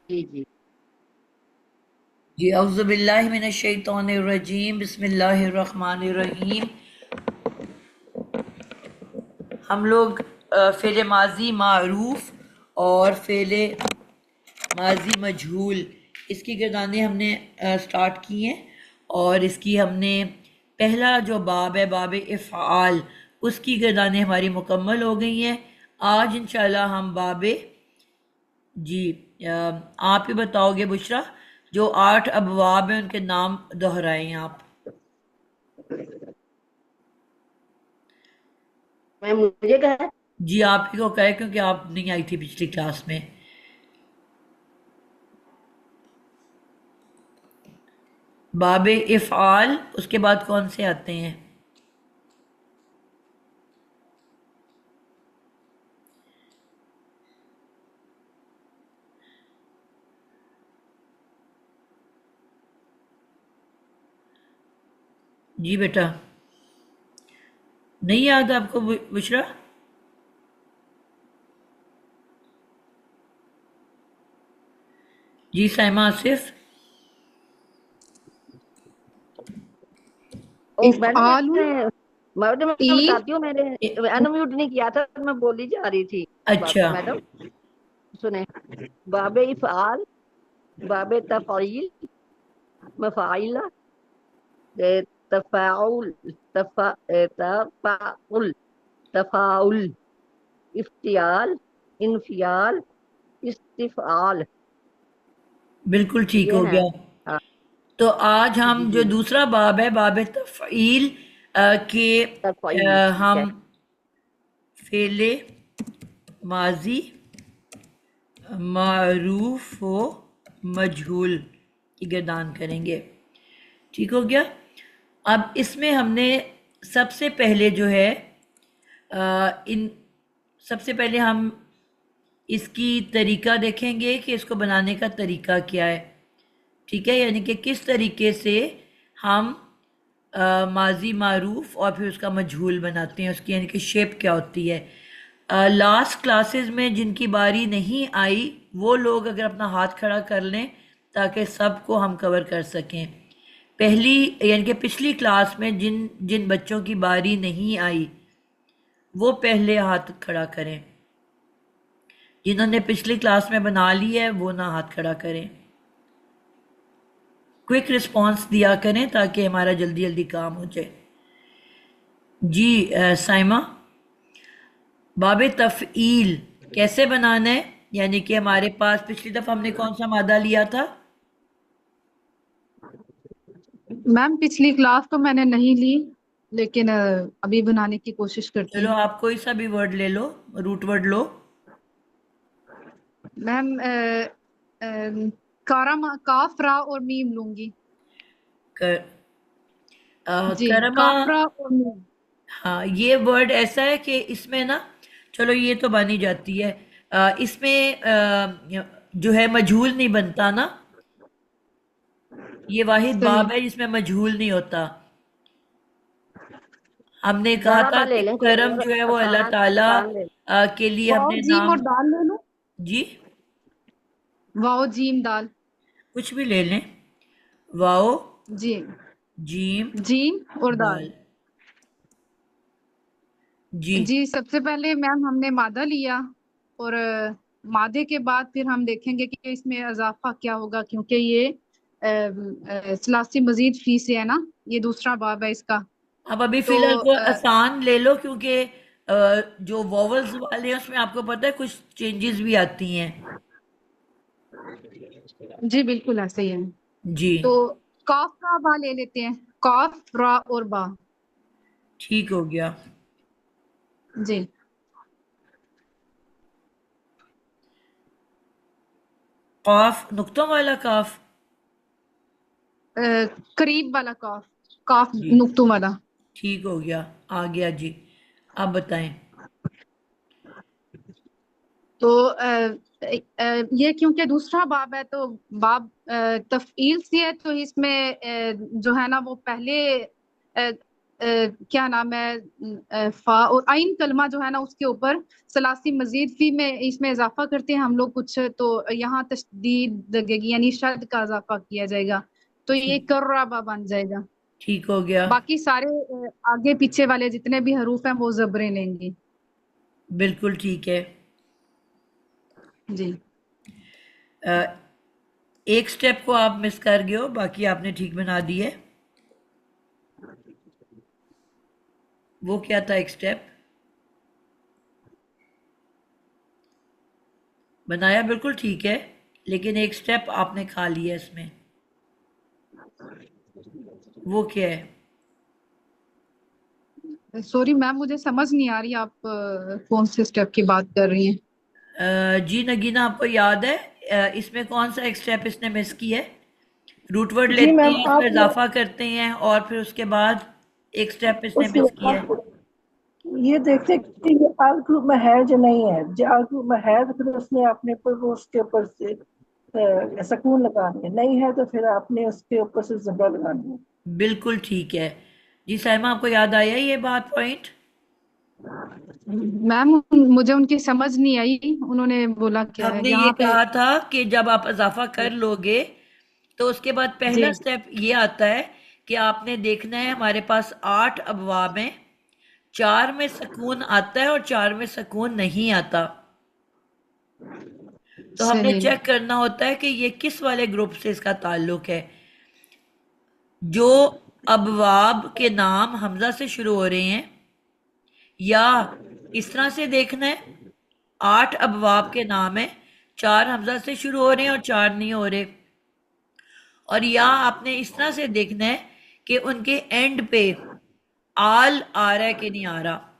जी जी। जी औज़ु बिल्लाहि मिनश शैतानिर रजीम बिस्मिल्लाहिर रहमानिर रहीम। हम लोग फ़ेल माजी मारूफ और फ़ेल माजी मजहूल इसकी गर्दानें हमने स्टार्ट की हैं। और इसकी हमने पहला जो बाब है बाब इफ़आल, उसकी गर्दानें हमारी मुकम्मल हो गई हैं। आज इंशाल्लाह हम बाब जी आप ही बताओगे बुशरा, जो 8 अबवाब हैं उनके नाम दोहराएं आप। मैं मुझे कहा है? जी आप ही को कहे क्योंकि आप नहीं आई थी पिछली क्लास में। बाब इफ़आल उसके बाद कौन से आते हैं? जी बेटा, नहीं याद आपको बुशरा? जी साइमा आसिफ। ओ मैडम इफ़आलुल मैं फ़ील। बताती हूँ। मैंने ए- अनम्यूट नहीं किया था, मैं बोली जा रही थी। अच्छा। मैडम सुने। बाबे इफ़ाल, बाबे तफ़ईल, मफ़ाइला, तफ़ाउल, तफ़ाउल, तफ़ाउल, इफ्तियाल, इनफियाल, इस्तिफ़ाल। बिल्कुल ठीक ये हो है। गया। हाँ। तो आज जी हम जो जी। दूसरा बाब है बाब तफ़ईल के तफ़ईल ठीक हम है। फेले माजी मारूफ व मजहूल की गर्दान करेंगे। ठीक हो गया। अब इसमें हमने सबसे पहले जो है इन सबसे पहले हम इसकी तरीका देखेंगे कि इसको बनाने का तरीका क्या है। ठीक है, यानी कि किस तरीके से हम माजी मारूफ और फिर उसका मजहूल बनाते हैं, उसकी यानी कि शेप क्या होती है। लास्ट क्लासेस में जिनकी बारी नहीं आई वो लोग अगर अपना हाथ खड़ा कर लें ताकि सबको हम कवर कर सकें। पहली यानी कि पिछली क्लास में जिन जिन बच्चों की बारी नहीं आई वो पहले हाथ खड़ा करें। जिन्होंने पिछली क्लास में बना ली है वो ना हाथ खड़ा करें। क्विक रिस्पांस दिया करें ताकि हमारा जल्दी जल्दी काम हो जाए। जी साइमा, बाब तफ़ईल कैसे बनाना है? यानी कि हमारे पास पिछली दफ़ा हमने कौन सा मादा लिया था? मैम पिछली क्लास तो मैंने नहीं ली, लेकिन अभी बनाने की कोशिश करती चलो हूँ। आप कोई सा भी वर्ड ले लो, रूट वर्ड लो। मैम काफ रा और मीम लूंगी। कर, जी, करमा। काफ रा और मीम। हाँ, ये वर्ड ऐसा है कि इसमें ना, चलो ये तो बनी जाती है। इसमें जो है मजहूल नहीं बनता ना। ये वाहिद सही। बाब है जिसमें मजहूल नहीं होता। हमने कहा बड़ा था बा ले कि लें, कोई करम और जो है वो अल्लाह आसान ताला आसान ले लें। के लिए वाओ हमने जीम और नाम। दाल ले लूं? जी, वाओ जीम दाल। कुछ भी ले लें। वाओ जी, जीम जीम और दाल। दाल। जी। जी, सबसे पहले मैम हमने मादा लिया, और मादे के बाद फिर हम देखेंगे कि इसमें इजाफा क्या होगा, क्योंकि ये सलासी मजीद फी से है ना, ये दूसरा बाब है इसका। अब अभी तो फिलहाल को आसान ले लो क्योंकि जो वॉवल्स वाले हैं उसमें आपको पता है कुछ चेंजेस भी आती हैं। जी बिल्कुल ऐसे ही है। जी तो काफ रा बा ले लेते हैं, काफ रा और बा। ठीक हो गया। जी, काफ नुक्तों वाला काफ। अ, करीब वाला काफ, काफ जी नुक्तों वाला। ठीक हो गया, आ गया जी। अब बताएं। तो ये क्योंकि दूसरा बाब है, तो बाब तफईल से है, तो इसमें जो है ना वो पहले क्या नाम है, फा और आइन कलमा जो है ना उसके ऊपर सलासी मजीद फी में इसमें इजाफा करते हैं हम लोग कुछ, तो यहाँ तशदीद लगेगी, यानी शद का इजाफा किया जाएगा, तो ये ठीक कर्राबा बन जाएगा। ठीक हो गया। बाकी सारे आगे पीछे वाले जितने भी हरूफ हैं वो जबरें लेंगे। बिल्कुल ठीक है। जी। अ, एक स्टेप को आप मिस कर गए हो, बाकी आपने ठीक बना दी है। वो क्या था एक स्टेप? बनाया बिल्कुल ठीक है, लेकिन एक स्टेप आपने खा लिया इसमें। वो क्या है? सॉरी मैम, मुझे समझ नहीं आ रही आप कौन से स्टेप की बात कर रही हैं। जी नगीना, आपको याद है इसमें कौन सा एक स्टेप इसने मिस किया है? रूट वर्ड जी लेते मैम, हैं, इसमें आप इजाफा करते हैं, और फिर उसके बाद एक स्टेप इसने उस मिस किया है। आप ये देखते हैं कि ये आल ग्रुप में है जो नहीं है। जो आल ग्रुप में है तो फिर उसने अपने ऊपर वो उसके ऊपर से सुकून लगानी है, नहीं है तो फिर आपने उसके ऊपर से जबरा लगानी है। बिल्कुल ठीक है। जी साइमा, आपको याद आया ये बात, पॉइंट? मैम मुझे उनकी समझ नहीं आई, उन्होंने बोला क्या है हमने ये यहाँ पे। कहा था कि जब आप इजाफा कर लोगे तो उसके बाद जी। पहला स्टेप ये आता है कि आपने देखना है हमारे पास 8 अबवाब हैं, 4 में सुकून आता है और 4 में सुकून नहीं आता। तो हमने सही। चेक करना होता है कि ये किस वाले ग्रुप से इसका ताल्लुक है। जो अबवाब के नाम हमजा से शुरू हो रहे हैं, या इस तरह से देखना है 8 अबवाब के नाम है, 4 हमजा से शुरू हो रहे हैं और 4 नहीं हो रहे। और या आपने इस तरह से देखना है कि उनके एंड पे आल आ रहा है कि नहीं आ रहा,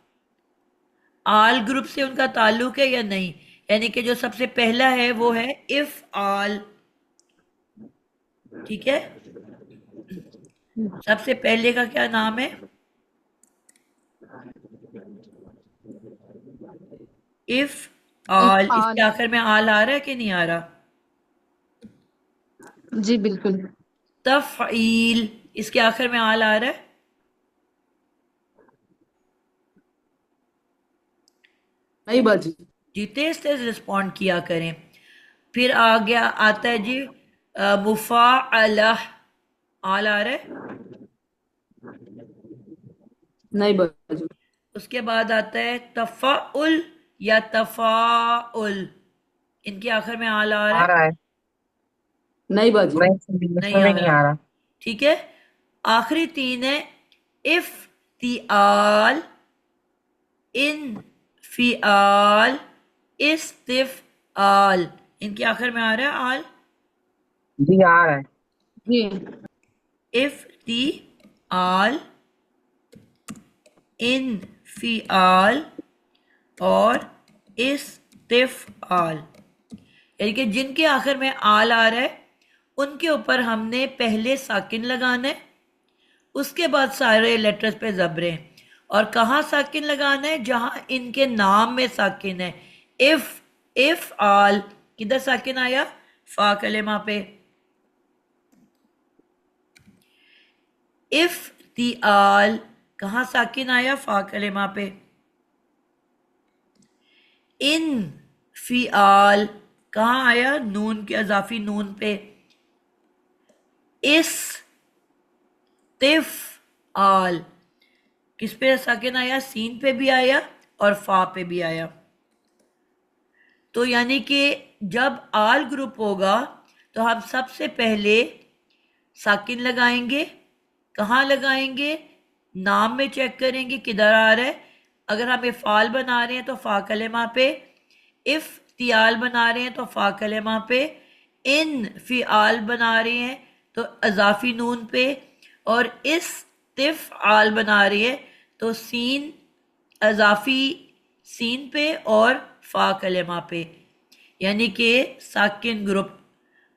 आल ग्रुप से उनका ताल्लुक है या नहीं। यानी कि जो सबसे पहला है वो है इफ आल। ठीक है, सबसे पहले का क्या नाम है? इफ आल। इसके इफ़आल। आखिर में आल आ रहा है कि नहीं आ रहा? जी बिल्कुल। तफ़ईल, इसके आखिर में आल आ रहा है? नहीं बाजी। जी, तेज तेज रिस्पॉन्ड किया करें। फिर आ गया, आता है जी मुफ़ाअलह, आल आ रहा है? नहीं बाजी। उसके बाद आता है तफ़ाउल या तफ़ाउल, इनके आखिर में आल आ रहा आ है? रहा है। नहीं बाजी। नहीं, नहीं इसमें आ भी नहीं रहा। आ रहा। ठीक है, आखिरी 3 है इफ्तिआल, इनफिआल, इस्तिफआल। इनके आखिर में आ रहा है आल? जी आ रहा है। जी। इफ्तिआल, इनफिआल और इस्तिफआल। यानी कि जिनके आखिर में आल आ रहा है उनके ऊपर हमने पहले साकिन लगाना है, उसके बाद सारे लेटर्स पे जबरे। और कहाँ साकिन लगाना है? जहां इनके नाम में साकिन है। इफ आल, किधर साकिन आया? फा कलेमा पे। इफ्तिआल, कहाँ साकिन आया? फा कलेमा पे। इन फिआल, कहाँ आया? नून के अजाफी नून पे। इस तिफ आल, किस पे साकिन आया? सीन पे भी आया और फा पे भी आया। तो यानी कि जब आल ग्रुप होगा तो हम सबसे पहले साकिन लगाएंगे। कहाँ लगाएंगे? नाम में चेक करेंगे किधर आ रहा है। अगर हम इफ़ाल बना रहे हैं तो फा कलेमा पे, इफ्तियाल बना रहे हैं तो फा कलेमा पे, इन फिआल बना रहे हैं तो अजाफी नून पे, और इस तिफ आल बना रही है तो सीन अजाफी सीन पे और फा कलेमा पे, यानी कि साकिन ग्रुप।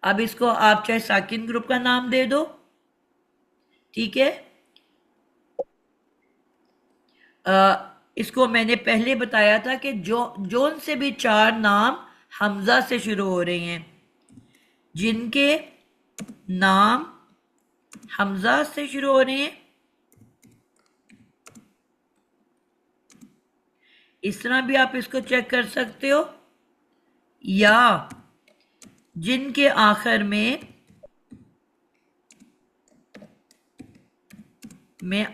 अब इसको आप चाहे साकिन ग्रुप का नाम दे दो, ठीक है। इसको मैंने पहले बताया था कि जोन से भी 4 नाम हमजा से शुरू हो रहे हैं, जिनके नाम हमजा से शुरू हो रहे हैं इस तरह भी आप इसको चेक कर सकते हो, या जिनके आखिर में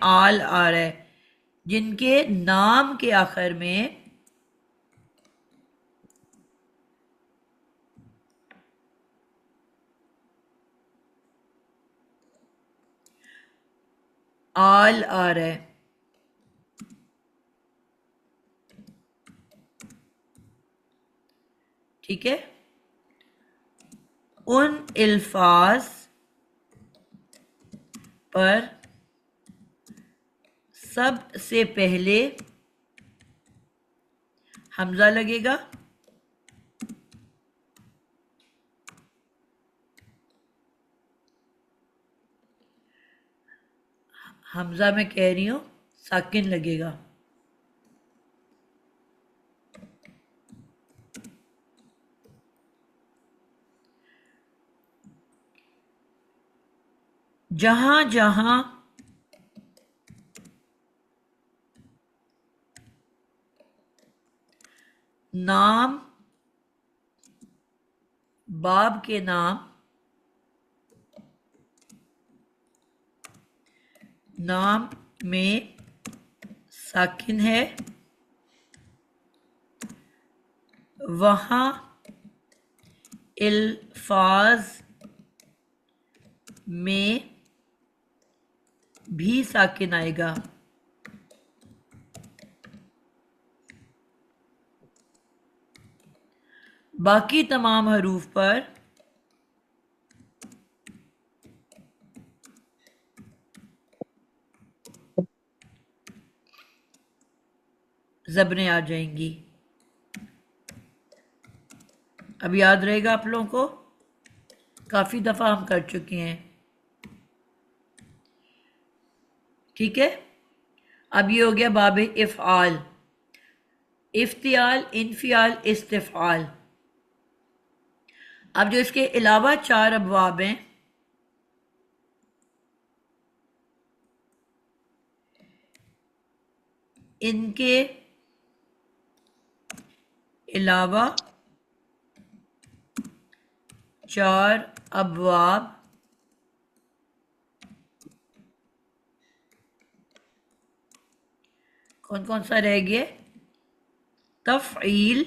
आल आ रहा है, जिनके नाम के आखिर में आल आ रहा है, ठीक है, उन अल्फाज पर सबसे पहले हमजा लगेगा। हमजा मैं कह रही हूं साकिन लगेगा। जहां जहां नाम बाब के नाम में साकिन है, वहां अल्फाज में भी साकिन आएगा। बाकी तमाम हरूफ पर ज़बरें आ जाएंगी। अब याद रहेगा आप लोगों को, काफ़ी दफ़ा हम कर चुके हैं, ठीक है। अब ये हो गया बाब इफ़आल, इफ्तियाल, इनफियाल, इस्तिफ़आल। अब जो इसके अलावा 4 अबवाब हैं, इनके अलावा 4 अबवाब कौन कौन सा रह गया? तफ़ईल,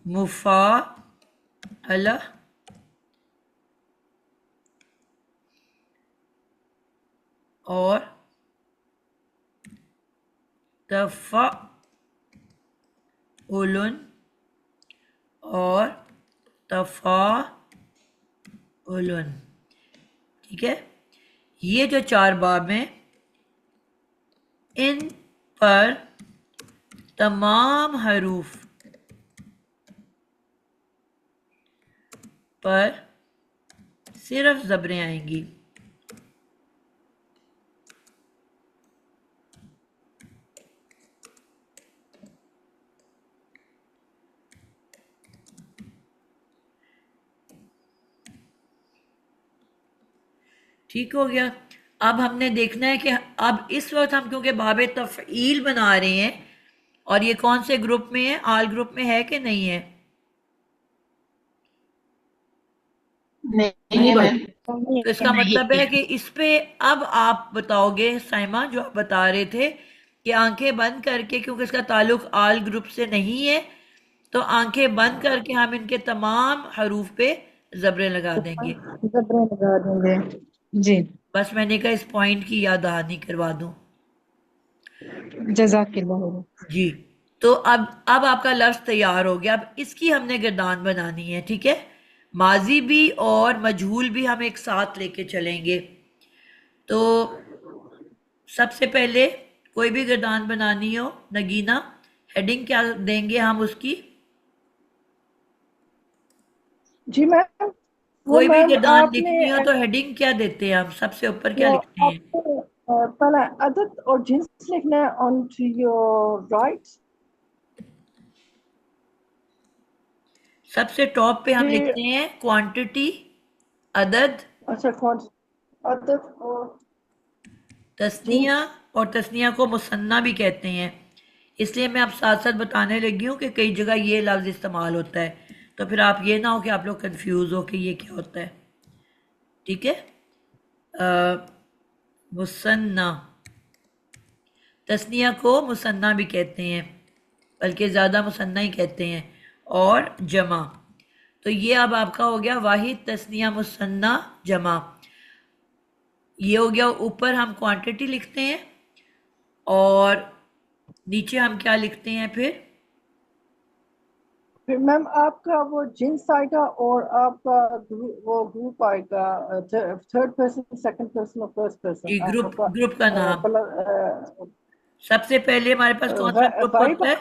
मुफ़ाअला, और तफ़अउलन और तफ़ाउलन, ठीक है। ये जो 4 बाब हैं, इन पर तमाम हरूफ पर सिर्फ ज़बरें आएंगी। ठीक हो गया। अब हमने देखना है कि अब इस वक्त हम क्योंकि बाब तफ़ईल बना रहे हैं, और ये कौन से ग्रुप में है? आल ग्रुप में है कि नहीं है? नहीं बाजी। तो इसका मतलब है कि इस पे अब आप बताओगे साइमा, जो आप बता रहे थे कि आंखें बंद करके, क्योंकि इसका ताल्लुक आल ग्रुप से नहीं है, तो आंखें बंद करके हम इनके तमाम हरूफ पे ज़बरें लगा देंगे। ज़बरें लगा देंगे जी। बस मैंने कहा इस पॉइंट की याद दहानी करवा दूं। जज़ाकिल्लाह। जी, तो अब आपका लफ्ज़ तैयार हो गया। अब इसकी हमने गर्दान बनानी है, ठीक है। माजी भी और मजहूल भी हम एक साथ लेके चलेंगे। तो सबसे पहले कोई भी गर्दान बनानी हो, नगीना, हेडिंग क्या देंगे हम उसकी? जी मैम, वो कोई भी मैम गर्दान आपने लिखनी हो तो हेडिंग क्या देते हैं हम? सबसे ऊपर क्या वो लिखते हैं? आपने पहला अदद और जिन्स लिखना है ऑन टू योर राइट। सबसे टॉप पे हम फिर लिखते हैं क्वांटिटी, अदद, अच्छा कौन अदद और तस्निया, जिन्स और तस्निया को मुसन्ना भी कहते हैं। इसलिए मैं आप साथ साथ बताने लगी हूँ कि कई जगह ये लफ्ज़ इस्तेमाल होता है, तो फिर आप ये ना हो कि आप लोग कंफ्यूज हो कि ये क्या होता है। ठीक है, मुसन्ना, तस्निया को मुसन्ना भी कहते हैं, बल्कि ज़्यादा मुसन्ना ही कहते हैं, और जमा। तो ये अब आपका हो गया वाहिद, तस्निया, मुसन्ना, जमा। ये हो गया। ऊपर हम क्वांटिटी लिखते हैं और नीचे हम क्या लिखते हैं फिर मैम आपका वो जिन्स आएगा और आपका वो ग्रुप आएगा, थर्ड पर्सन, सेकंड पर्सन और फर्स्ट पर्सन जी, ग्रुप, आपका। ग्रुप का नाम। सबसे पहले हमारे पास कौन सा ग्रुप गायब होता है?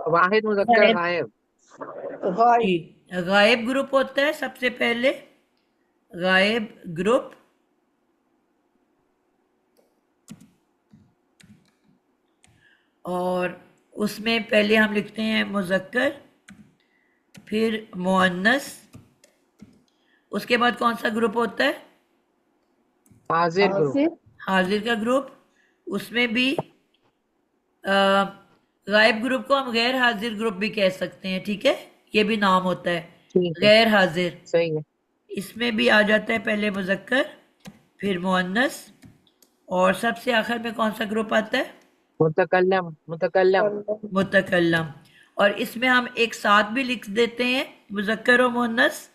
वाहिद, मुजक्कर, गायब। जी, गायब ग्रुप होता है सबसे पहले, गायब ग्रुप। और उसमें पहले हम लिखते हैं मुजक्कर, फिर मुअन्नस। उसके बाद कौन सा ग्रुप होता है? हाजिर ग्रुप। हाजिर का ग्रुप। उसमें भी गायब ग्रुप को हम गैर हाजिर ग्रुप भी कह सकते हैं। ठीक है, ये भी नाम होता है, ठीक है, गैर हाजिर। सही है। इसमें भी आ जाता है पहले मुजक्कर, फिर मुअन्नस, और सबसे आखिर में कौन सा ग्रुप आता है? मुतकल्लम, मुतकल्लम। मुतकल्लम। और इसमें हम एक साथ भी लिख देते हैं मुजक्कर और मुअन्नस,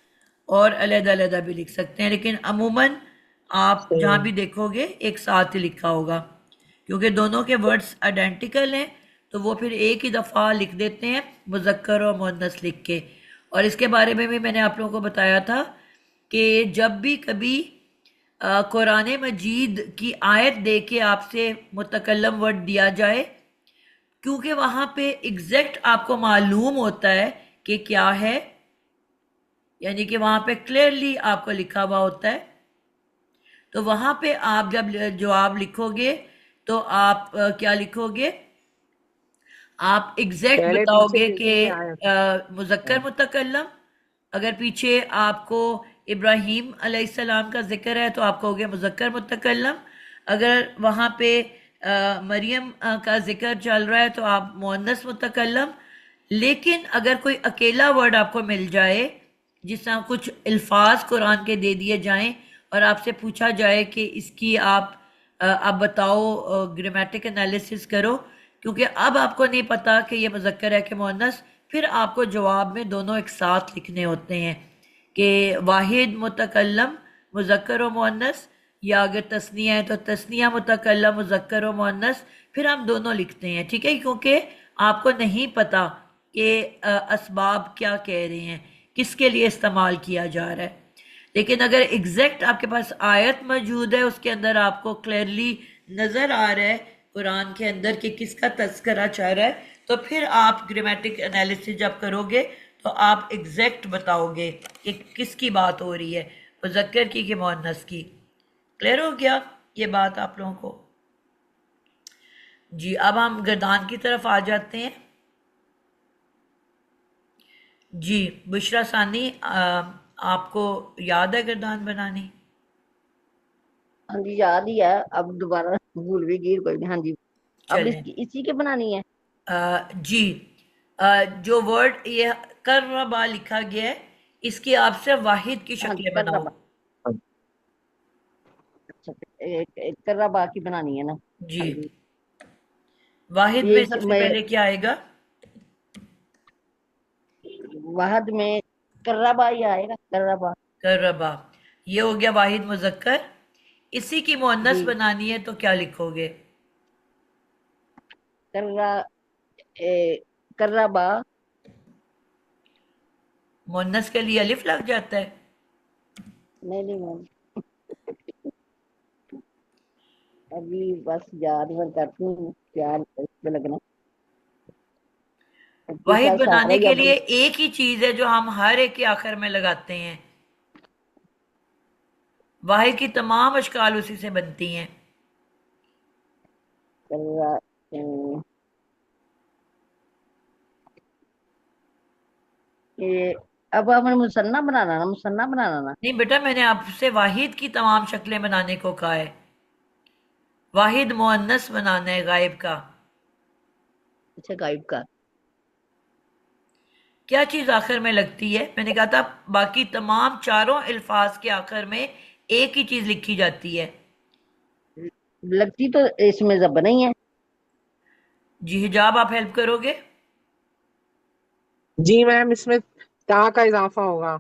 और अलग-अलग भी लिख सकते हैं, लेकिन अमूमन आप सही जहाँ है। भी देखोगे एक साथ ही लिखा होगा, क्योंकि दोनों के वर्ड्स आइडेंटिकल हैं, तो वो फिर एक ही दफ़ा लिख देते हैं मुजक्कर और मुअन्नस लिख के। और इसके बारे में भी मैंने आप लोगों को बताया था कि जब भी कभी कुरान मजीद की आयत दे के आपसे मुतकल्लम वर्ड दिया जाए, क्योंकि वहाँ पे एग्जैक्ट आपको मालूम होता है कि क्या है, यानी कि वहाँ पे क्लियरली आपको लिखा हुआ होता है, तो वहाँ पे आप जब जवाब लिखोगे तो आप क्या लिखोगे? आप एग्जैक्ट पहले पीछे बताओगे कि देखेंगे आयत। मुजक्कर मुतकल्लम। अगर पीछे आपको इब्राहीम अलैहिस्सलाम का जिक्र है तो आप कहोगे मुजक्कर मुतकल्लम। अगर वहाँ पे मरियम का जिक्र चल रहा है तो आप मुअन्नस मुतकल्लम। लेकिन अगर कोई अकेला वर्ड आपको मिल जाए, जिस तरह कुछ अल्फाज कुरान के दे दिए जाएं और आपसे पूछा जाए कि इसकी आप बताओ, ग्रामेटिक एनालिसिस करो, क्योंकि अब आपको नहीं पता कि ये मुजक्कर है कि मुअन्नस, फिर आपको जवाब में दोनों एक साथ लिखने होते हैं कि वाहिद मुतकल्लम मुजक्कर व मुअन्नस, या अगर तस्निया है तो तस्निया मुतकल्लम मुजक्कर व मुअन्नस, फिर हम दोनों लिखते हैं। ठीक है, क्योंकि आपको नहीं पता कि असबाब क्या कह रहे हैं, किसके लिए इस्तेमाल किया जा रहा है। लेकिन अगर एग्जैक्ट आपके पास आयत मौजूद है, उसके अंदर आपको क्लियरली नज़र आ रहा है कुरान के अंदर कि किसका तस्करा चाह रहा है, तो फिर आप ग्रामेटिक एनालिसिस जब करोगे तो आप एग्जैक्ट बताओगे कि किसकी बात हो रही है, मुजक्कर की कि मुअन्नस की। क्लियर हो गया ये बात आप लोगों को? जी, अब हम गर्दान की तरफ आ जाते हैं। जी, बुशरा सानी, आपको याद है गर्दान बनानी? हाँ जी, याद ही है, अब दोबारा भूल भी गई, कोई नहीं। हाँ जी, अब चलें। इसी के बनानी है। जी, जो वर्ड ये कर्रबा लिखा गया है, इसकी आपसे वाहिद की हाँ जी, शक्लें बनाओ। अच्छा, कर्रा की बनानी है ना। जी, हाँ जी, वाहिद ये में सबसे मैं पहले क्या आएगा? वाहद में कर्रा ही आएगा, कर्रा। कर्रबा, ये हो गया वाहिद मुजक्कर। इसी की मुअन्नस जी, बनानी है तो क्या लिखोगे? कर्रा, कर्रा। मुअन्नस के लिए अलिफ लग जाता है। नहीं नहीं मैम, अभी बस याद मैं करती हूँ क्या इस पे लगना। वाहिद पीछा इशारा बनाने ही के अब। लिए एक ही चीज है जो हम हर एक के आखिर में लगाते हैं। वाहिद की तमाम अशकाल उसी से बनती हैं। कर्रा, ये अब हमें मुसन्ना बनाना ना, मुसन्ना बनाना ना। नहीं बेटा, मैंने आपसे वाहिद की तमाम शक्लें बनाने को कहा है। वाहिद मुअन्नस बनाना है गायब का। अच्छा, गायब का। क्या चीज आखिर में लगती है? मैंने कहा था बाकी तमाम चारों अल्फाज के आखिर में एक ही चीज लिखी जाती है। लगती तो इसमें जबर नहीं है। जी हिजाब, आप हेल्प करोगे? जी मैम, इसमें ता का इजाफा होगा।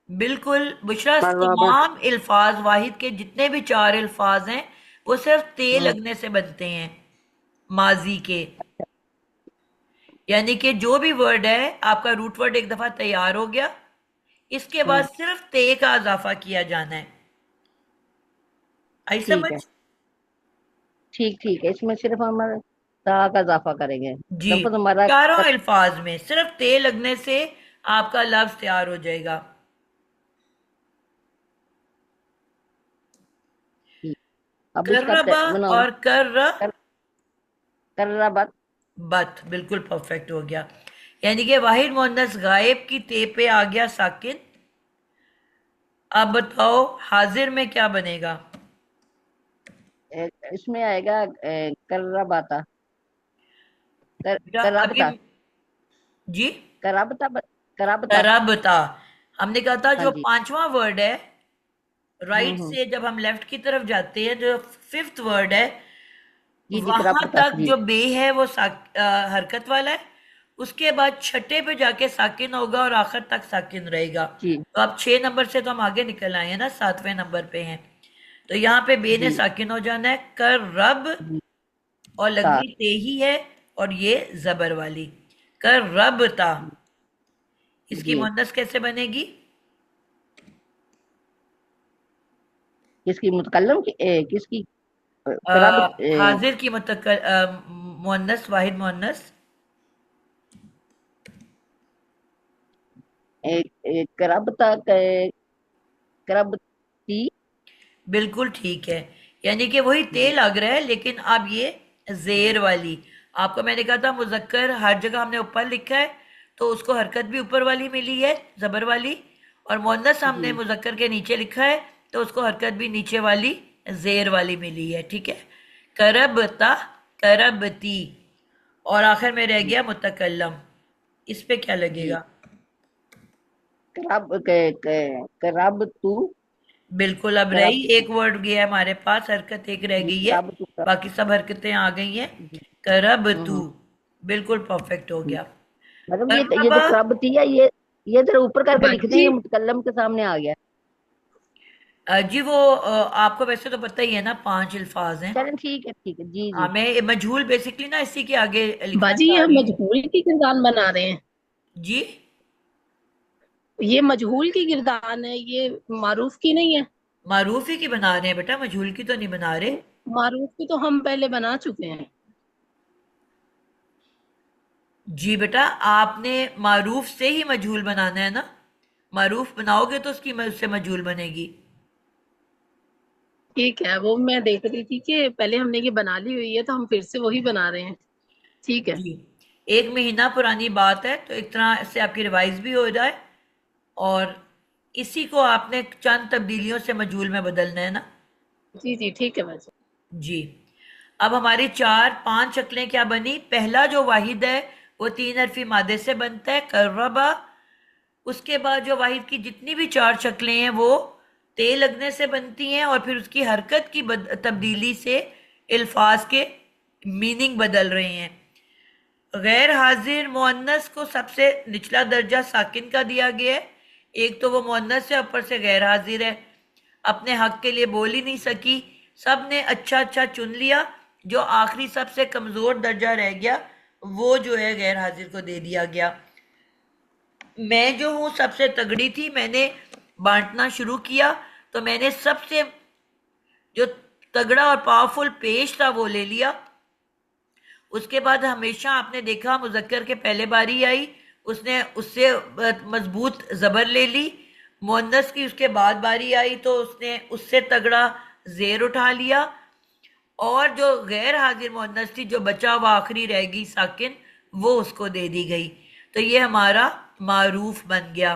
बिल्कुल बुशरा, बराबर। तमाम अल्फाज वाहिद के जितने भी चार अल्फाज हैं वो सिर्फ ते हम्म, लगने से बनते हैं, माजी के। यानी कि जो भी वर्ड है आपका रूट वर्ड एक दफा तैयार हो गया, इसके बाद हम्म, सिर्फ ते का इजाफा किया जाना है। आई ठीक समझ? है। ठीक ठीक है, इसमें सिर्फ हम ता का इजाफा करेंगे। जी, लफ्ज हमारा चारों अल्फाज में सिर्फ ते लगने से आपका लफ्ज तैयार हो जाएगा। अब इसका कर्रबा बनाओ। और कर्र कर कर्राबत। बत, बिल्कुल परफेक्ट हो गया। यानी कि वाहिद मुअन्नस गायब की ते पे आ गया साकिन। अब बताओ हाजिर में क्या बनेगा? इसमें आएगा कर्राबाता। बेटा अभी, कराबता। जी, कराबता। कराबता। करबता। हमने कहा था हाँ जो जी। पांचवा वर्ड है, राइट हम्म। से जब हम लेफ्ट की तरफ जाते हैं, जो फिफ्थ वर्ड है, जी जी, वहां कराबता तक जी। जो बे है वो हरकत वाला है। उसके बाद छठे पे जाके साकिन होगा और आखिर तक साकिन रहेगा। जी तो अब 6 नंबर से तो हम आगे निकल आए हैं ना, 7वें नंबर पे हैं। तो यहाँ पे बे ने जी साकिन हो जाना है, कर रब, जी। और ता। लगनी ते ही है, और ये जबर वाली कर रब ता। इसकी जी। मुअन्नस कैसे बनेगी? किसकी मुतकल्लम की किसकी अ, कराब हाजिर की मुअन्नस, वाहिद मुअन्नस। कराबता कराबती। बिल्कुल ठीक है। यानी कि वही ते जी लग रहा है, लेकिन अब ये जेर वाली। आपको मैंने कहा था मुजक्कर हर जगह हमने ऊपर लिखा है, तो उसको हरकत भी ऊपर वाली मिली है, जबर वाली। और मुअन्नस हमने जी मुजक्कर के नीचे लिखा है, तो उसको हरकत भी नीचे वाली, जेर वाली मिली है। ठीक है, करबता, करबती, और आखिर में रह जी गया मुतकल्लम। इस पे क्या जी। लगेगा? कराब तू। बिल्कुल, अब कराब रही एक वर्ड गया हमारे पास, हरकत एक रह जी, गई है, कराब तू बाकी सब हरकतें आ गई हैं। जी। करब तू, हम्म। बिल्कुल परफेक्ट हो जी। गया। मतलब ये जो करबा, कराबती है, ये जरा ऊपर करके लिख दें, बाजी। ये मुतकल्लम के सामने आ गया। जी वो आपको वैसे तो पता ही है ना, 5 अल्फाज हैं। चलें, ठीक है, जी हाँ, जी। मैं मजहूल बेसिकली ना इसी के आगे लिखना बाजी, ये चाह हम रही हूँ। मजहूल की किरदान बना रहे हैं। जी, ये मजहूल की किरदान है, ये मारूफ की नहीं है। मारूफ ही की बना रहे हैं बेटा, मजहूल की तो नहीं बना रहे। मारूफ की तो हम पहले बना चुके हैं। जी बेटा, आपने मारूफ से ही मजहूल बनाना है ना। मारूफ बनाओगे तो उसकी उससे मजहूल बनेगी। ठीक है, वो मैं देख रही थी कि पहले हमने ये बना ली हुई है, तो हम फिर से वही बना रहे हैं। ठीक है। जी, 1 महीना पुरानी बात है, तो एक तरह से आपकी रिवाइज भी हो जाए, और इसी को आपने चंद तब्दीलियों से मजहूल में बदलना है ना। जी जी, ठीक है बाजी। जी, अब हमारी 4 5 शक्लें क्या बनी? पहला जो वाहिद है वो 3 हरफी मादे से बनता है, कर्रबा। उसके बाद जो वाहिद की जितनी भी 4 शक्लें हैं वो ते लगने से बनती हैं, और फिर उसकी हरकत की तब्दीली से अल्फाज के मीनिंग बदल रहे हैं। गैर हाजिर मुअन्नस को सबसे निचला दर्जा साकिन का दिया गया है। एक तो वो मुअन्नस है, ऊपर से गैर हाजिर है, अपने हक के लिए बोल ही नहीं सकी। सब ने अच्छा अच्छा चुन लिया, जो आखिरी सबसे कमजोर दर्जा रह गया वो जो है गैर हाजिर को दे दिया गया। मैं जो हूँ सबसे तगड़ी थी, मैंने बांटना शुरू किया, तो मैंने सबसे जो तगड़ा और पावरफुल पेश था वो ले लिया। उसके बाद हमेशा आपने देखा मुजक्कर के पहले बारी आई, उसने उससे मजबूत जबर ले ली। मुअन्नस की उसके बाद बारी आई तो उसने उससे तगड़ा जेर उठा लिया। और जो गैर हाजिर मुअन्नस थी, जो बचा हुआ आखिरी रह गई साकिन, वो उसको दे दी गई। तो ये हमारा मारूफ बन गया।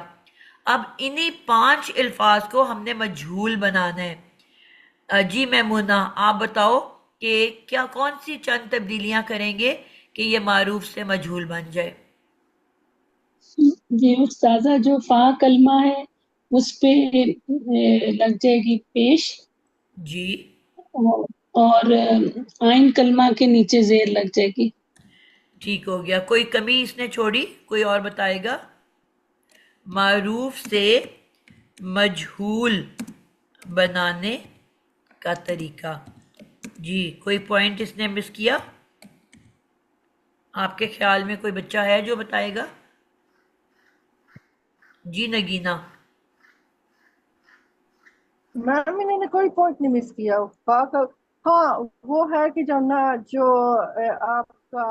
अब इन्हीं 5 अल्फाज को हमने मजहूल बनाना है। जी मैमूना, आप बताओ कि क्या कौन सी चंद तब्दीलियां करेंगे कि ये मारूफ से मजहूल बन जाए। जी उस्ताजा, जो फा कलमा है उस पे लग जाएगी पेश, जी और आइन कलमा के नीचे जेर लग जाएगी। ठीक हो गया। कोई कमी इसने छोड़ी? कोई और बताएगा? मारूफ से मजहूल बनाने का तरीका। जी, कोई पॉइंट इसने मिस किया? आपके ख्याल में कोई बच्चा है जो बताएगा? जी नगीना। मैम इन्होंने कोई पॉइंट नहीं मिस किया। हाँ वो है कि जो ना जो आपका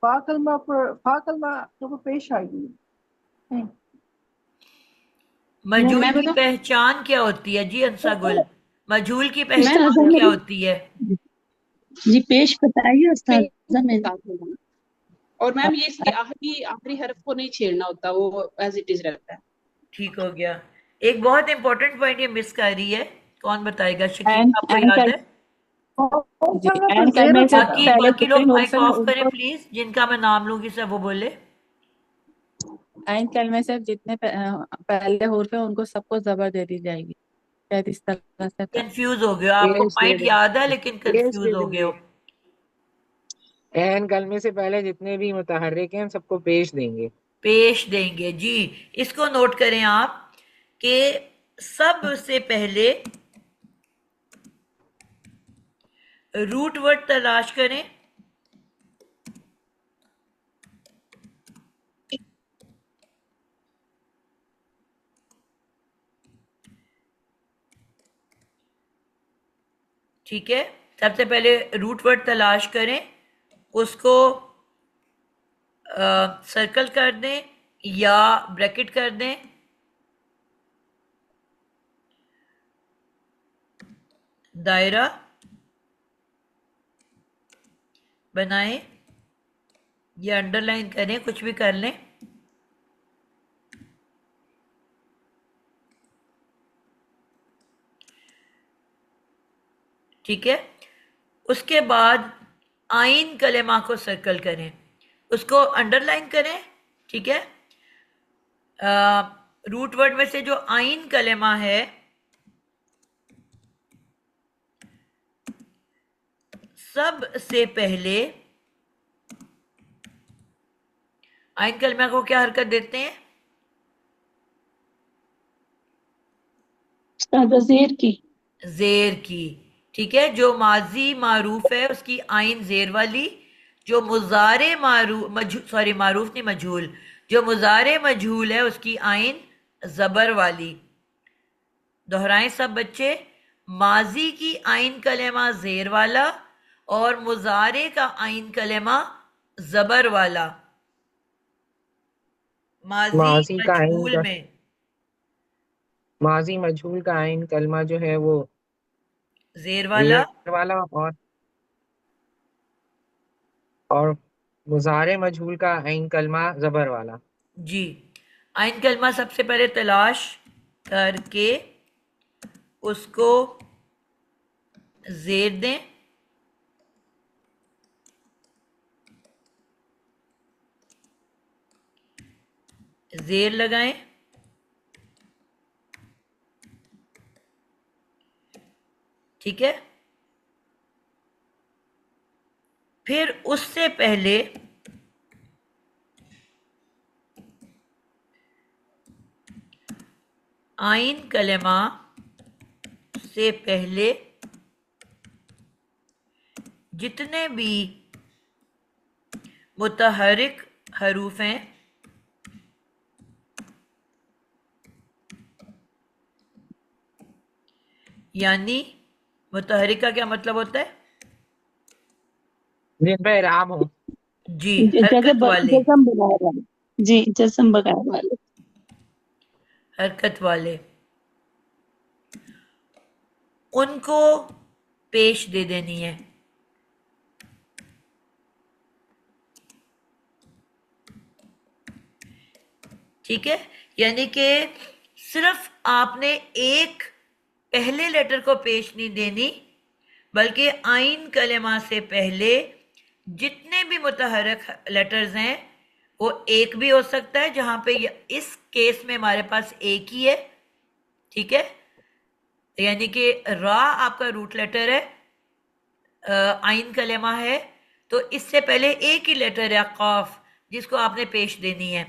फा कलमा तो वो पेश आएगी। मजहूल मैं की बताऊं? पहचान क्या होती है जी अंसा गुल? मजहूल की मैं असल पहचान क्या में होती है? जी पेश बताइए उस्ताजा मैंने। साथ में होना। और मैम ये इसके आखिरी आखिरी हर्फ को नहीं छेड़ना होता, वो एज इट इज रहता है। ठीक हो गया। एक बहुत इंपॉर्टेंट पॉइंट ये मिस कर रही है, कौन बताएगा? एंड शकील, आपको एंड याद है? जी एंड कलमे से बाकी पहले बाकी जितने लोग हुर्फ माइक हैं ऑफ करें उनको, प्लीज, जिनका मैं नाम लूंगी सब वो बोले। एंड कलमे से जितने पहले हुर्फ हैं उनको सबको जबर दे दी जाएगी, शायद इस तरह से था। कंफ्यूज हो गए हो, आपको पेश दे पॉइंट याद है देंगे, लेकिन पेश कंफ्यूज दे हो गए हो। देंगे। एन कलमे से पहले जितने भी मुतहर्रिक हैं सबको पेश देंगे। पेश देंगे जी। इसको नोट करें आप कि सबसे पहले रूट वर्ड तलाश करें। ठीक है, सबसे पहले रूट वर्ड तलाश करें, उसको सर्कल कर दें या ब्रैकेट कर दें। दायरा बनाएं या अंडरलाइन करें, कुछ भी कर लें। ठीक है, उसके बाद आइन कलेमा को सर्कल करें, उसको अंडरलाइन करें। ठीक है, रूट वर्ड में से जो आइन कलेमा है सबसे पहले आइन कलेमा को क्या हरकत देते हैं? उस्ताजा जेर की। जेर की। ठीक है, जो माजी मारूफ है उसकी आइन जेर वाली, जो मुजारे मारूफ सॉरी मारूफ नहीं मजहूल, जो मुजारे मजहूल है उसकी आइन जबर वाली। दोहराएं सब बच्चे, माजी की आइन कलेमा जेर वाला और मुजारे का आइन कलेमा जबर वाला। माजी माजी का आइन मजहूल का में माजी मजहूल का आइन कलमा जो है वो जेर वाला। जेर वाला, और मुजारे मजहूल का आइन कलमा जबर वाला। जी, आइन कलमा सबसे पहले तलाश करके उसको जेर दें। जेर लगाएं। ठीक है, फिर उससे पहले आइन कलेमा से पहले जितने भी मुतहरिक हरूफ हैं यानी मुतहरिक का क्या मतलब होता है? जिन पे इराब हो। जी, जैसे हरकत वाले। जज्म बगैर वाले। जी जज्म बगैर वाले। हरकत वाले उनको पेश दे देनी है। ठीक है, यानी कि सिर्फ आपने एक पहले लेटर को पेश नहीं देनी, बल्कि आइन कलेमा से पहले जितने भी मुतहरक लेटर्स हैं वो एक भी हो सकता है, जहां पे इस केस में हमारे पास एक ही है, ठीक है, यानी कि रा आपका रूट लेटर है, आइन कलेमा है, तो इससे पहले एक ही लेटर है काफ जिसको आपने पेश देनी है।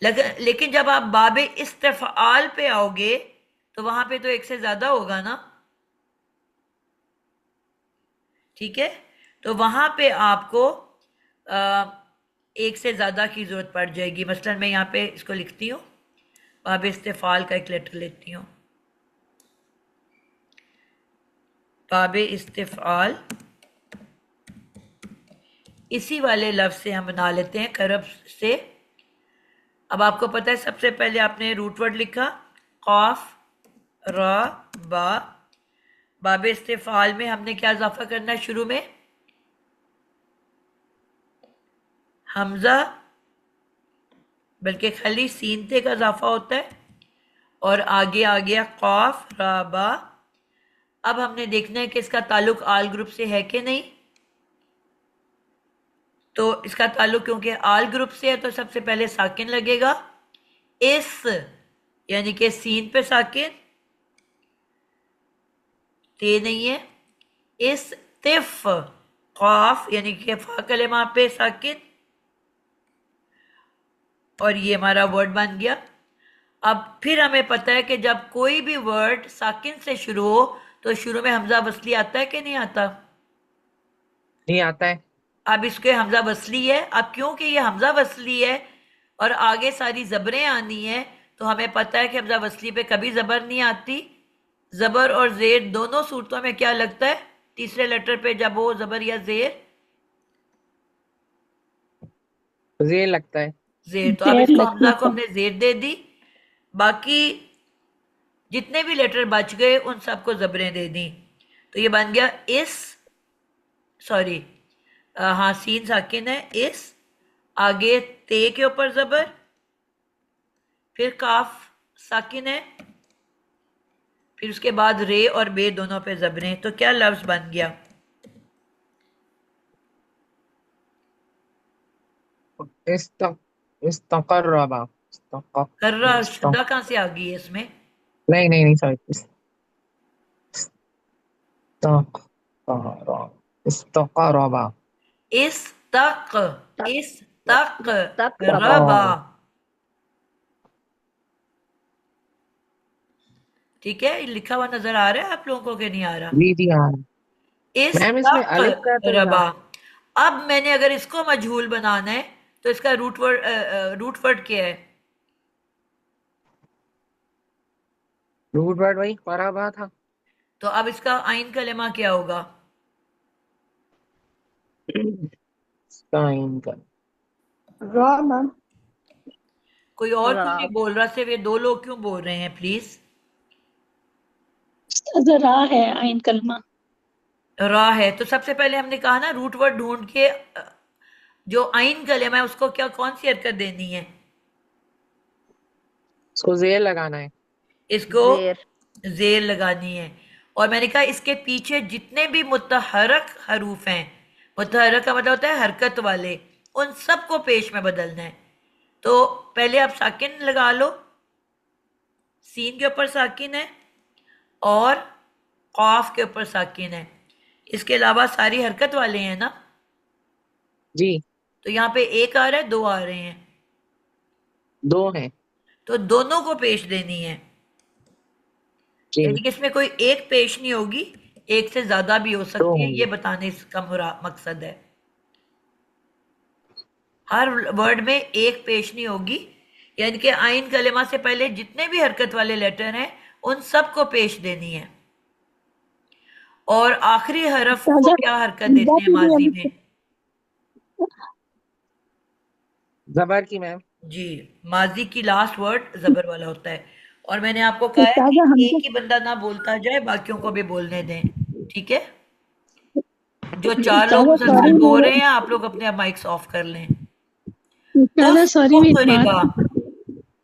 लेकिन जब आप बाबे इस्तिफआल पे आओगे तो वहां पे तो एक से ज्यादा होगा ना, ठीक है, तो वहां पे आपको एक से ज्यादा की जरूरत पड़ जाएगी। मसलन मैं यहाँ पे इसको लिखती हूँ, बाबे इस्तिफाल का एक लेटर लेती हूँ, बाबे इस्तिफाल, इसी वाले लफ्ज से हम बना लेते हैं करब से। अब आपको पता है सबसे पहले आपने रूट वर्ड लिखा कॉफ रा बा, बाबे इस्तिफाल में हमने क्या इजाफा करना है, शुरू में हमजा, बल्कि खाली सीन ते का इजाफा होता है, और आगे आ गया कॉफ रा बा। अब हमने देखना है कि इसका ताल्लुक आल ग्रुप से है कि नहीं, तो इसका ताल्लुक क्योंकि आल ग्रुप से है तो सबसे पहले साकिन लगेगा, इस यानी कि सीन पे साकिन, ते नहीं है, इस तिफ खौफ यानी कि फा कलेमा पे साकिन, और ये हमारा वर्ड बन गया। अब फिर हमें पता है कि जब कोई भी वर्ड साकिन से शुरू हो तो शुरू में हमजा वसली आता है कि नहीं आता? नहीं आता है। अब इसके हमजा वसली है, अब क्योंकि ये हमजा वसली है और आगे सारी जबरें आनी है तो हमें पता है कि हमजा वसली पे कभी जबर नहीं आती। जबर और जेर दोनों सूरतों में क्या लगता है तीसरे लेटर पे जब हो जबर या जेर? जेर लगता है। जेर, तो अब इसको हमजा को हमने जेर दे दी, बाकी जितने भी लेटर बच गए उन सबको जबरें दे दी, तो ये बन गया इस, सॉरी हाँ सीन साकिन है, इस आगे ते के ऊपर जबर, फिर काफ साकिन है, फिर उसके बाद रे और बे दोनों पे जबरें, तो क्या लफ्ज बन गया? इस्तक़र्रबा। कर्रा शुद्धा कहां से आ गई है इसमें? नहीं सॉरी, इस्तक़रबा। इस्तक़रबा, ठीक है, लिखा हुआ नजर आ रहा है आप लोगों को कि नहीं आ रहा? जी हाँ मैम, इसमें अलिफ का तो रबा। अब मैंने अगर इसको मजहूल बनाना है तो इसका रूट वर्ड क्या है? रूट वर्ड वही क़रबा था। तो अब इसका आइन कलेमा क्या होगा? इसका आइन का रा मैम। कोई और क्यों नहीं बोल रहा, सिर्फ ये दो लोग क्यों बोल रहे हैं प्लीज? रा है आइन कलमा, रा है, तो सबसे पहले हमने कहा ना रूट वर्ड ढूंढ के जो आइन कलेमा है उसको क्या कौन सी हरकत देनी है? इसको जेर लगाना है, इसको जेर लगानी है। और मैंने कहा इसके पीछे जितने भी मुतहरक हरूफ हैं, मुतहरक का मतलब होता है हरकत वाले, उन सबको पेश में बदलना है। तो पहले आप साकिन लगा लो, सीन के ऊपर साकिन है और कॉफ के ऊपर साकिन है, इसके अलावा सारी हरकत वाले हैं ना जी। तो यहाँ पे एक आ रहा है, दो आ रहे हैं, दो हैं, तो दोनों को पेश देनी है, यानी कि इसमें कोई एक पेश नहीं होगी, एक से ज्यादा भी हो सकती है, ये बताने का मकसद है। हर वर्ड में एक पेश नहीं होगी, यानी कि आइन कलेमा से पहले जितने भी हरकत वाले लेटर हैं उन सबको पेश देनी है। और आखिरी हरफ को क्या हरकत देते हैं माजी में? जबर की मैम। जी, माजी की लास्ट वर्ड जबर वाला होता है। और मैंने आपको कहा है कि एक ही बंदा ना बोलता जाए, बाकियों को भी बोलने दें, ठीक है? जो चार लोग मुसलसल बोल रहे हैं आप लोग अपने माइक्स ऑफ कर लें। सॉरी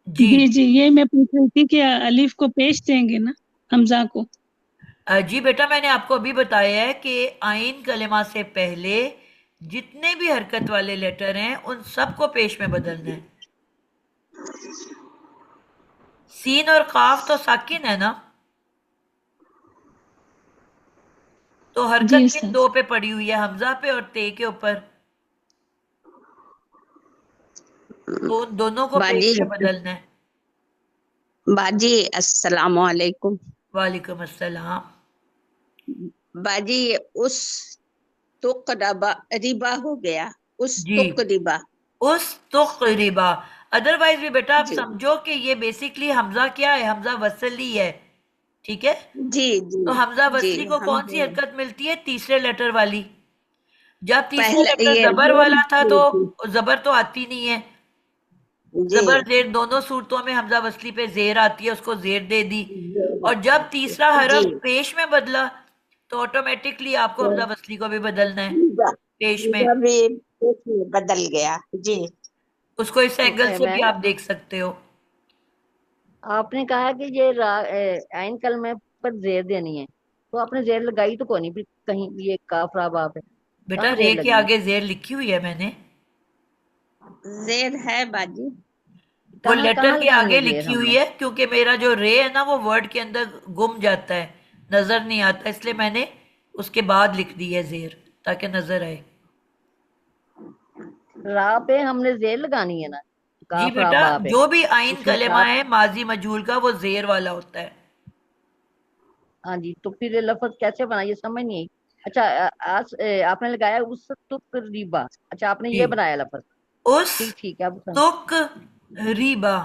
जी जी, ये मैं पूछ रही थी कि अलिफ को पेश देंगे ना हमजा को? जी बेटा, मैंने आपको अभी बताया है कि आइन कलेमा से पहले जितने भी हरकत वाले लेटर हैं उन सबको पेश में बदलना है। सीन और काफ तो साकिन है ना, तो हरकत जी किन उस्ताद। दो पे पड़ी हुई है, हमजा पे और ते के ऊपर, तो उन दोनों को पेश बाजी में बदलना है। बाजी अस्सलाम वालेकुम। वालेकुम अस्सलाम। बाजी उस तुक रिबा हो गया, उस जी, तुक रिबा। उस तुक़रिबा। अदरवाइज भी बेटा आप जी समझो कि ये बेसिकली हमजा क्या है, हमजा वसली है, ठीक है। जी जी तो हमजा जी वसली को हम कौन सी हरकत मिलती है, तीसरे लेटर वाली। जब तीसरा पहले लेटर ये जबर वाला था तो जी जबर तो आती नहीं है, जी जबर जेर दोनों सूरतों में हमजा वसली पे जेर आती है, उसको जेर दे दी। और जब तीसरा जी हरफ पेश में बदला तो ऑटोमेटिकली आपको हमजा वसली को भी बदलना है रिबा पेश में। रिबा भी देखिए बदल गया। जी उसको इस एंगल से भी मैम, आप देख सकते हो। आपने कहा कि ये आइन कलमे पर जेर देनी है, तो आपने जेर लगाई तो कौन नहीं भी कहीं भी, ये काफ रा बाप है, बेटा कहाँ रे जेर के लगी है? आगे जेर लिखी हुई है मैंने, जेर है बाजी। वो कहाँ लेटर कहाँ के लगानी आगे है जेर लिखी हुई हमने? है, क्योंकि मेरा जो रे है ना वो वर्ड के अंदर गुम जाता है, नजर नहीं आता, इसलिए मैंने उसके बाद लिख दी है जेर ताकि नजर आए। रा पे हमने जेर लगानी है ना, जी काफ रा बेटा, बाप है, जो भी आइन उसमें कलेमा काफ। है माजी मजहूल का वो जेर वाला होता है। हाँ जी, तो फिर ये लफ्ज कैसे बना, ये समझ नहीं आई। अच्छा, आपने लगाया उस तुकरीबा, अच्छा आपने जी, ये बनाया लफ्ज। उस ठीक ठीक है, अब तुक रीबा,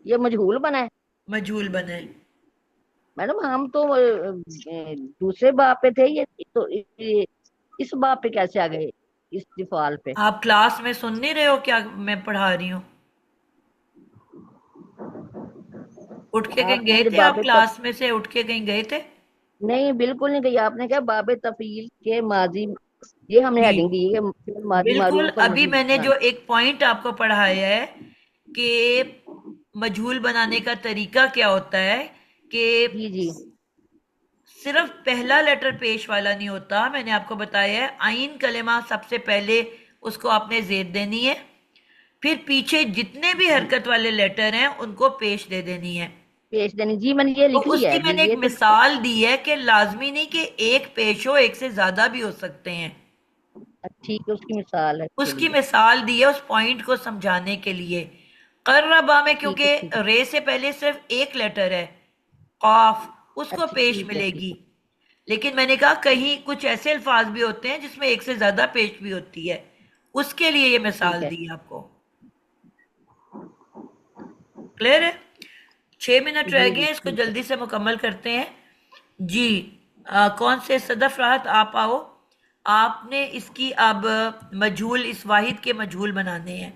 ये मजहूल बना है। मजहूल बने। मैडम हम तो दूसरे बाप पे थे, ये तो इस बाप पे कैसे आ गए, इस दिफाल पे? आप क्लास में सुन नहीं रहे हो क्या मैं पढ़ा रही हूँ? उठ के कहीं आपने गए मुझे थे आप, बाबे तब, क्लास में से उठ के कहीं गए थे? नहीं बिल्कुल नहीं कही आपने, क्या बाबे तफील के माजी, ये हमने जी हेडिंग दी है कि फिर माजी बिल्कुल, मारूफ और अभी मजहूल। मैंने हाँ जो एक पॉइंट आपको पढ़ाया है कि मजहूल बनाने का तरीका क्या होता है, कि जी जी सिर्फ पहला लेटर पेश वाला नहीं होता, मैंने आपको बताया है आइन कलेमा सबसे पहले उसको आपने जेर देनी है, फिर पीछे जितने भी हरकत वाले लेटर हैं उनको पेश दे देनी है। पेश देनी, जी मैंने ये तो लिख लिया उसकी है जी, मैंने एक ये तो मिसाल दी है कि लाजमी नहीं कि एक पेश हो, एक से ज्यादा भी हो सकते हैं। ठीक है, उसकी मिसाल है, उसकी चलिए। मिसाल दी है उस पॉइंट को समझाने के लिए। कर्रबा में ठीक है क्योंकि ठीक है। रे से पहले सिर्फ एक लेटर है, काफ, उसको अच्छा पेश ठीक है ठीक मिलेगी। लेकिन मैंने कहा कहीं कुछ ऐसे अल्फाज भी होते हैं जिसमें एक से ज्यादा पेश भी होती है, उसके लिए ये ठीक मिसाल है। दी है आपको। क्लियर है? 6 मिनट रह जी गए जी हैं, इसको ठीक है। जल्दी से मुकम्मल करते हैं। जी, कौन से सदफ राहत आप आओ। आपने इसकी अब मजहूल, इस वाहिद के मजहूल बनाने हैं।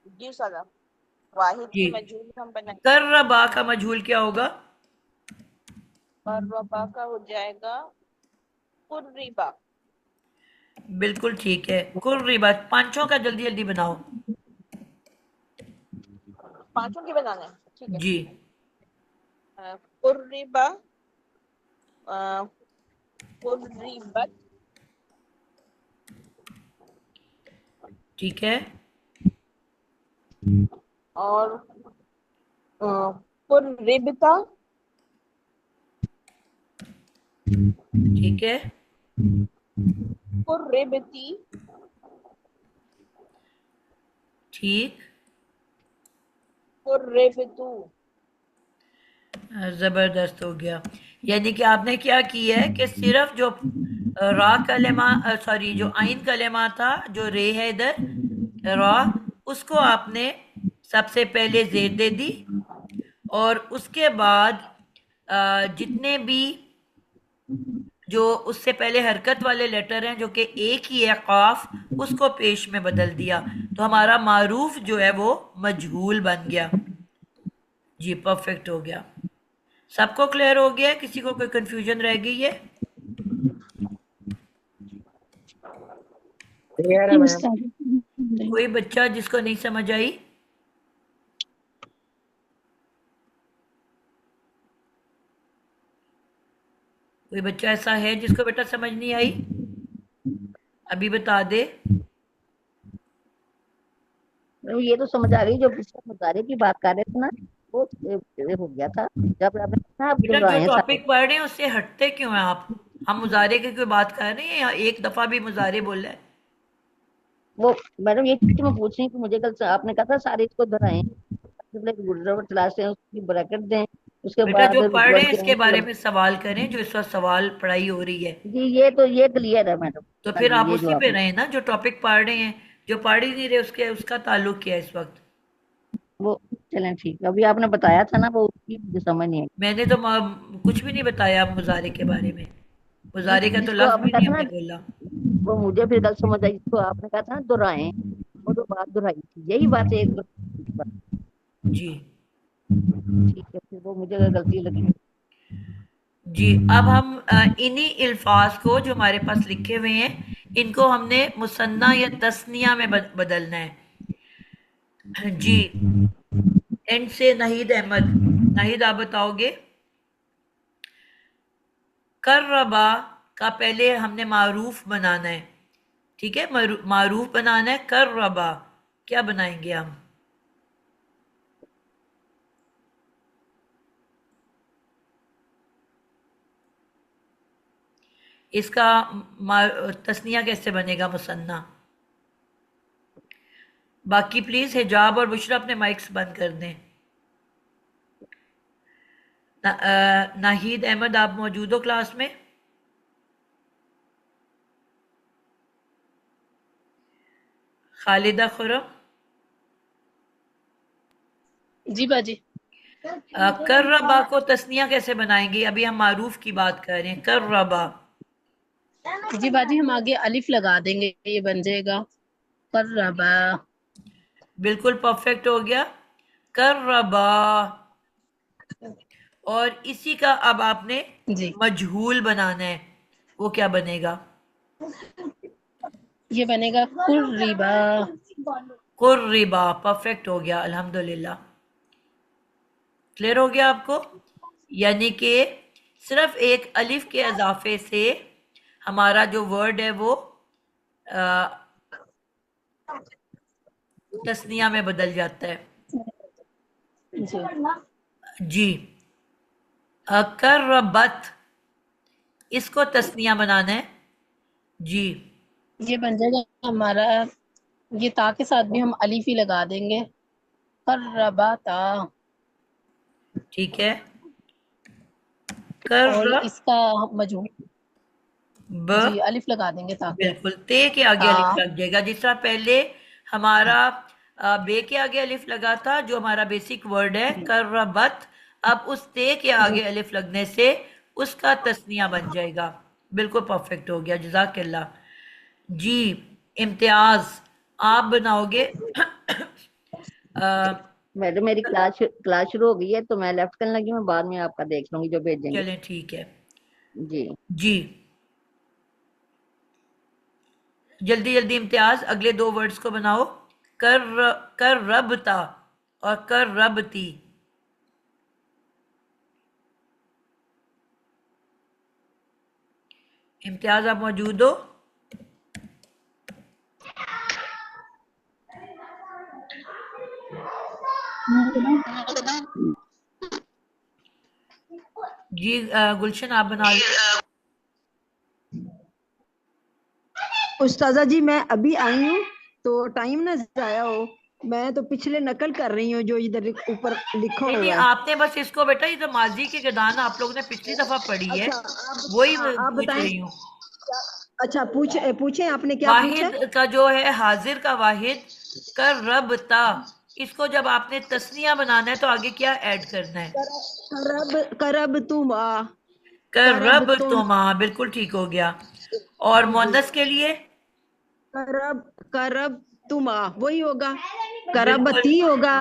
जी सलाम। वाहिद जी, की मजहूल हम बनाएंगे। कर्रबा का मजहूल क्या होगा? और रबा का हो जाएगा कुर्रिबा। बिल्कुल ठीक है, कुर्रिबा। पांचों का जल्दी जल्दी बनाओ। पांचों की बनाना है, ठीक है। जी कुर्रिबा, कुर्रिबत, ठीक है, और कुर्रिबता, ठीक है, कुर्रिबती, ठीक। कुर्रिबतू। जबरदस्त हो गया। यानी कि आपने क्या किया है कि सिर्फ जो रा कलेमा, सॉरी, जो आइन कलेमा था, जो रे है इधर रा, उसको आपने सबसे पहले जेर दे दी, और उसके बाद जितने भी जो उससे पहले हरकत वाले लेटर हैं जो कि एक ही है, काफ, उसको पेश में बदल दिया, तो हमारा मारूफ जो है वो मजहूल बन गया। जी परफेक्ट हो गया। सबको क्लियर हो गया? किसी को कोई कंफ्यूजन रह गई है? क्लियर है जी मैम। उस्ताद। कोई बच्चा जिसको नहीं समझ आई? कोई बच्चा ऐसा है जिसको बेटा समझ नहीं आई? अभी बता दे। ये तो समझ आ गई, जो पिछले मुजारे की बात कर रहे थे ना, वो हो गया था जब आपने कहा आप बेटा जो दोहराए सारे। टॉपिक पढ़ रहे हैं उससे हटते क्यों हैं आप? हम मुजारे की कोई बात कर रहे हैं या एक दफा भी मुजारे बोल रहे हैं? वो मैडम ये चीज़ मैं पूछ रही हूँ कि मुझे कल से आपने कहा था सारे इसको दोहराएं, गुड क्लास है उसकी ब्रैकेट दें, उसके बेटा बाद जो पढ़ रहे वर्ड हैं के इसके बारे मतलब। में सवाल करें, जो इस वक्त सवाल पढ़ाई हो रही है। जी ये क्लियर है मैडम। तो हाँ फिर जी, आप ये जो उसी पे आपने, रहें ना, जो टॉपिक पढ़ रहे हैं। जो पढ़ ही नहीं रहे उसके उसका ताल्लुक क्या है इस वक्त? वो चलें ठीक है, अभी आपने बताया था ना, वो उसकी मुझे समझ नहीं आई। मैंने तो कुछ भी नहीं बताया मुजारे के बारे में। मुजारे का तो जिसको लफ्ज आपने भी कहा नहीं था हमने ना, बोला। वो मुझे फिर गलत समझ आई, जिसको आपने कहा था ना दोहराएं, वो जो बात दोहराई थी यही बात है, एक दो जी ठीक है, फिर वो मुझे गलती लगी। जी। अब हम इन्हीं अल्फाज को जो हमारे पास लिखे हुए हैं, इनको हमने मुसन्ना या तस्निया में बदलना है। जी। एंड से नाहिद अहमद। नाहिद आप बताओगे? कर्रबा का पहले हमने मारूफ बनाना है। ठीक है, मारूफ बनाना है। कर्रबा क्या बनाएंगे हम? इसका तस्निया कैसे बनेगा मुसन्ना? बाकी प्लीज हिजाब और बुशरा अपने माइक्स बंद कर दें। नाहिद अहमद आप मौजूद हो क्लास में? खालिदा खुरम? जी बाजी। कर्रबा को तस्निया कैसे बनाएंगे? अभी हम मारूफ की बात कर रहे हैं। कर्रबा। जी बाजी हम आगे अलिफ लगा देंगे, ये बन जाएगा कर्रबा। बिल्कुल परफेक्ट हो गया। कर्रबा। और इसी का अब आपने जी मजहूल बनाना है। वो क्या बनेगा? ये बनेगा कुर्रिबा। कुर्रिबा। परफेक्ट हो गया, अल्हम्दुलिल्लाह। क्लियर हो गया आपको? यानी कि सिर्फ एक अलिफ के इजाफे से हमारा जो वर्ड है वो तस्निया में बदल जाता है। जी जी। कर्रबत, इसको तस्निया बनाना है। जी। ये बन जाएगा हमारा, ये ता के साथ भी हम अलिफ ही लगा देंगे, कर्रबा ता। ठीक है। और कर इसका मजहूल ब। जी अलिफ लगा देंगे ताकि बिल्कुल, ते के आगे ता। अलिफ लग जाएगा, जिस तरह पहले हमारा बे के आगे अलिफ लगा था, जो हमारा बेसिक वर्ड है करबत। अब उस ते के आगे अलिफ लगने से उसका तस्निया बन जाएगा। बिल्कुल परफेक्ट हो गया, जज़ाकल्लाह। जी। इम्तियाज आप बनाओगे। मैडम मेरी क्लास शुरू हो गई है, तो मैं लेफ्ट करने लगी, मैं बाद में आपका देख लूंगी जो भेजेंगे। चलें ठीक है। जी जी। जल्दी जल्दी इम्तियाज अगले दो वर्ड्स को बनाओ। कर रबता और कर रबती। इम्तियाज आप मौजूद हो? जी। गुलशन आप बना लो। उस्ताजा जी मैं अभी आई हूँ, तो टाइम ना जाया हो, मैं तो पिछले नकल कर रही हूँ जो इधर ऊपर लिखा नहीं नहीं, हुआ है। आपने बस इसको बेटा, ये तो माजी की गदान आप लोगों ने पिछली दफा पढ़ी है, वही आप पूछ बताएं। रही हूँ। अच्छा पूछे आपने क्या पूछा? वाहिद का जो है, हाजिर का वाहिद। कर रबता, इसको जब आपने तस्निया बनाना है तो आगे क्या ऐड करना है? करब तुम आ। कर करब रब तुम। तुम। बिल्कुल ठीक हो गया। और मोनस के लिए? करब तुम आ, वही होगा, बिल्कुल। करबती होगा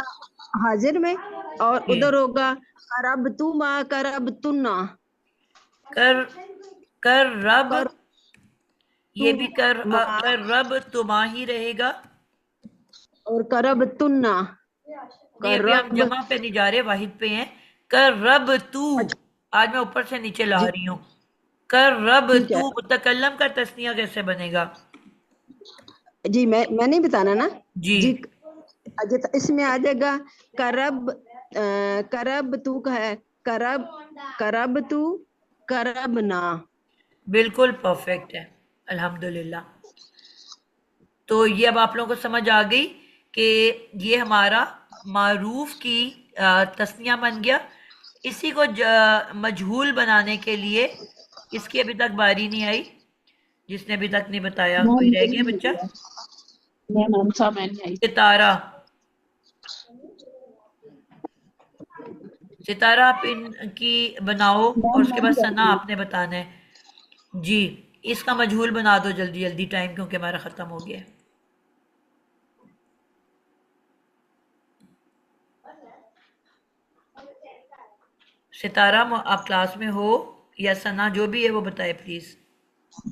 हाजिर में, और जी। उधर होगा करब तुम आ, करब तुन्ना। कर कर रब, कर ये भी कर तुम कर रब तुमा ही रहेगा। और करब तुन्ना। नहीं, अभी हम करब। जमा पे नहीं जा रहे, वाहिद पे हैं। कर रब तू। अच्छा आज मैं ऊपर से नीचे ला जी रही हूँ। कर रब ठीक है तू मुतकल्लम का तस्निया कैसे बनेगा? जी, मैं नहीं बताना ना जी जी। इसमें आ जाएगा करब, करब तू का है, करब, करब तू, करब ना। बिल्कुल परफेक्ट है, अल्हम्दुलिल्लाह। तो ये अब आप लोगों को समझ आ गई कि ये हमारा मारूफ की तस्निया बन गया। इसी को मजहूल बनाने के लिए इसकी अभी तक बारी नहीं आई, जिसने अभी तक नहीं बताया। मैम कोई रह मेरी गया नहीं बच्चा? हुआ। मैम आंसर मैंने आई। सितारा, सितारा आप इनकी बनाओ और मैम उसके मैं बाद ही सना करूँगी। आपने बताना है जी। इसका मजहूल बना दो जल्दी जल्दी, टाइम क्योंकि हमारा खत्म हो गया है। सितारा आप क्लास में हो या सना, जो भी है वो बताए प्लीज।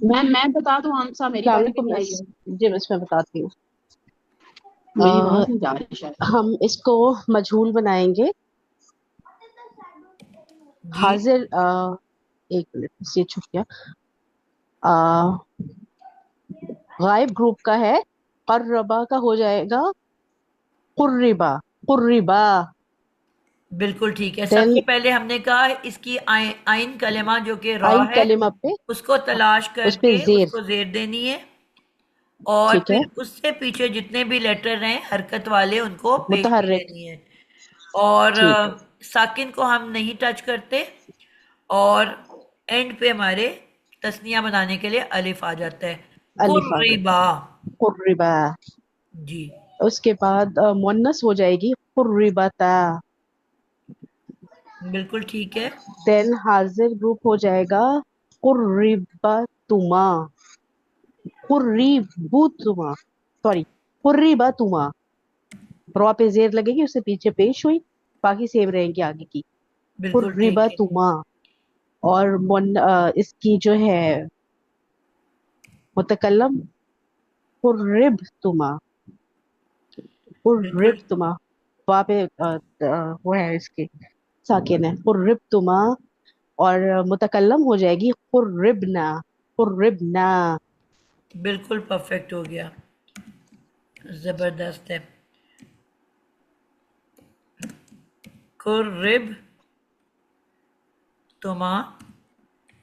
मैम मैं बता दूं आंसर, मेरी बारी भी सलामकुम नहीं आई मिस। है। जी मिस, मैं बताती हूँ। मेरी आवाज नहीं जा रही शायद। हम इसको मजहूल बनाएंगे। जी हाजिर एक मिनट से छुप गया। गायब ग्रुप का है, कर्रबा का हो जाएगा कुर्रिबा, कुर्रिबा। बिल्कुल ठीक है। देन सबसे पहले हमने कहा इसकी आइन कलेमा जो कि रा आइन है, कलिमा पे, उसको तलाश उस पे करके जेर। उसको जेर देनी है, और ठीक है, फिर उससे पीछे जितने भी लेटर हैं हरकत वाले उनको पेश मुतहर्रिक। देनी है। और ठीक है, साकिन को हम नहीं टच करते, और एंड पे हमारे तस्निया बनाने के लिए अलिफ आ जाता है, अलिफ आ जाता कुर्रिबा। है, कुर्रिबा। जी उसके बाद मुन्नस हो जाएगी कुर्रिबता। बिल्कुल ठीक है। देन हाजिर ग्रुप हो जाएगा कुर्रिबतुमा, कुर्रिबुतुमा, सॉरी कुर्रिबतुमा। रॉ पे जेर लगेगी, उससे पीछे पेश हुई, बाकी सेम रहेंगी आगे की। बिल्कुल ठीक है। कुर्रिबतुमा। और इसकी जो है मुतकल्लम कुर्रिबतुमा, बिल्कुल कुर्रिबतुमा। वहाँ पे वो है इसके साकिन है, कुर्रिबतुमा। और मुतकल्लम हो जाएगी कुर्रिबना, कुर्रिबना। बिल्कुल परफेक्ट हो गया, जबरदस्त है। कुर्रिब तुमा,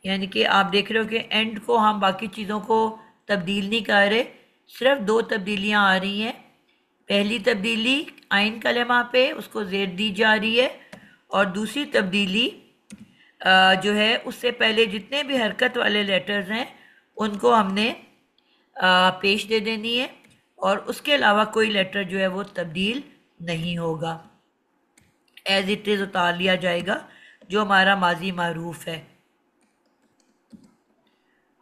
यानी कि आप देख रहे हो कि एंड को हम बाकी चीज़ों को तब्दील नहीं कर रहे, सिर्फ दो तब्दीलियां आ रही हैं। पहली तब्दीली आइन कलेमा पे उसको जेर दी जा रही है, और दूसरी तब्दीली जो है उससे पहले जितने भी हरकत वाले लेटर्स हैं उनको हमने पेश दे देनी है, और उसके अलावा कोई लेटर जो है वो तब्दील नहीं होगा, एज इट इज़ उतार लिया जाएगा, जो हमारा माजी मारूफ है।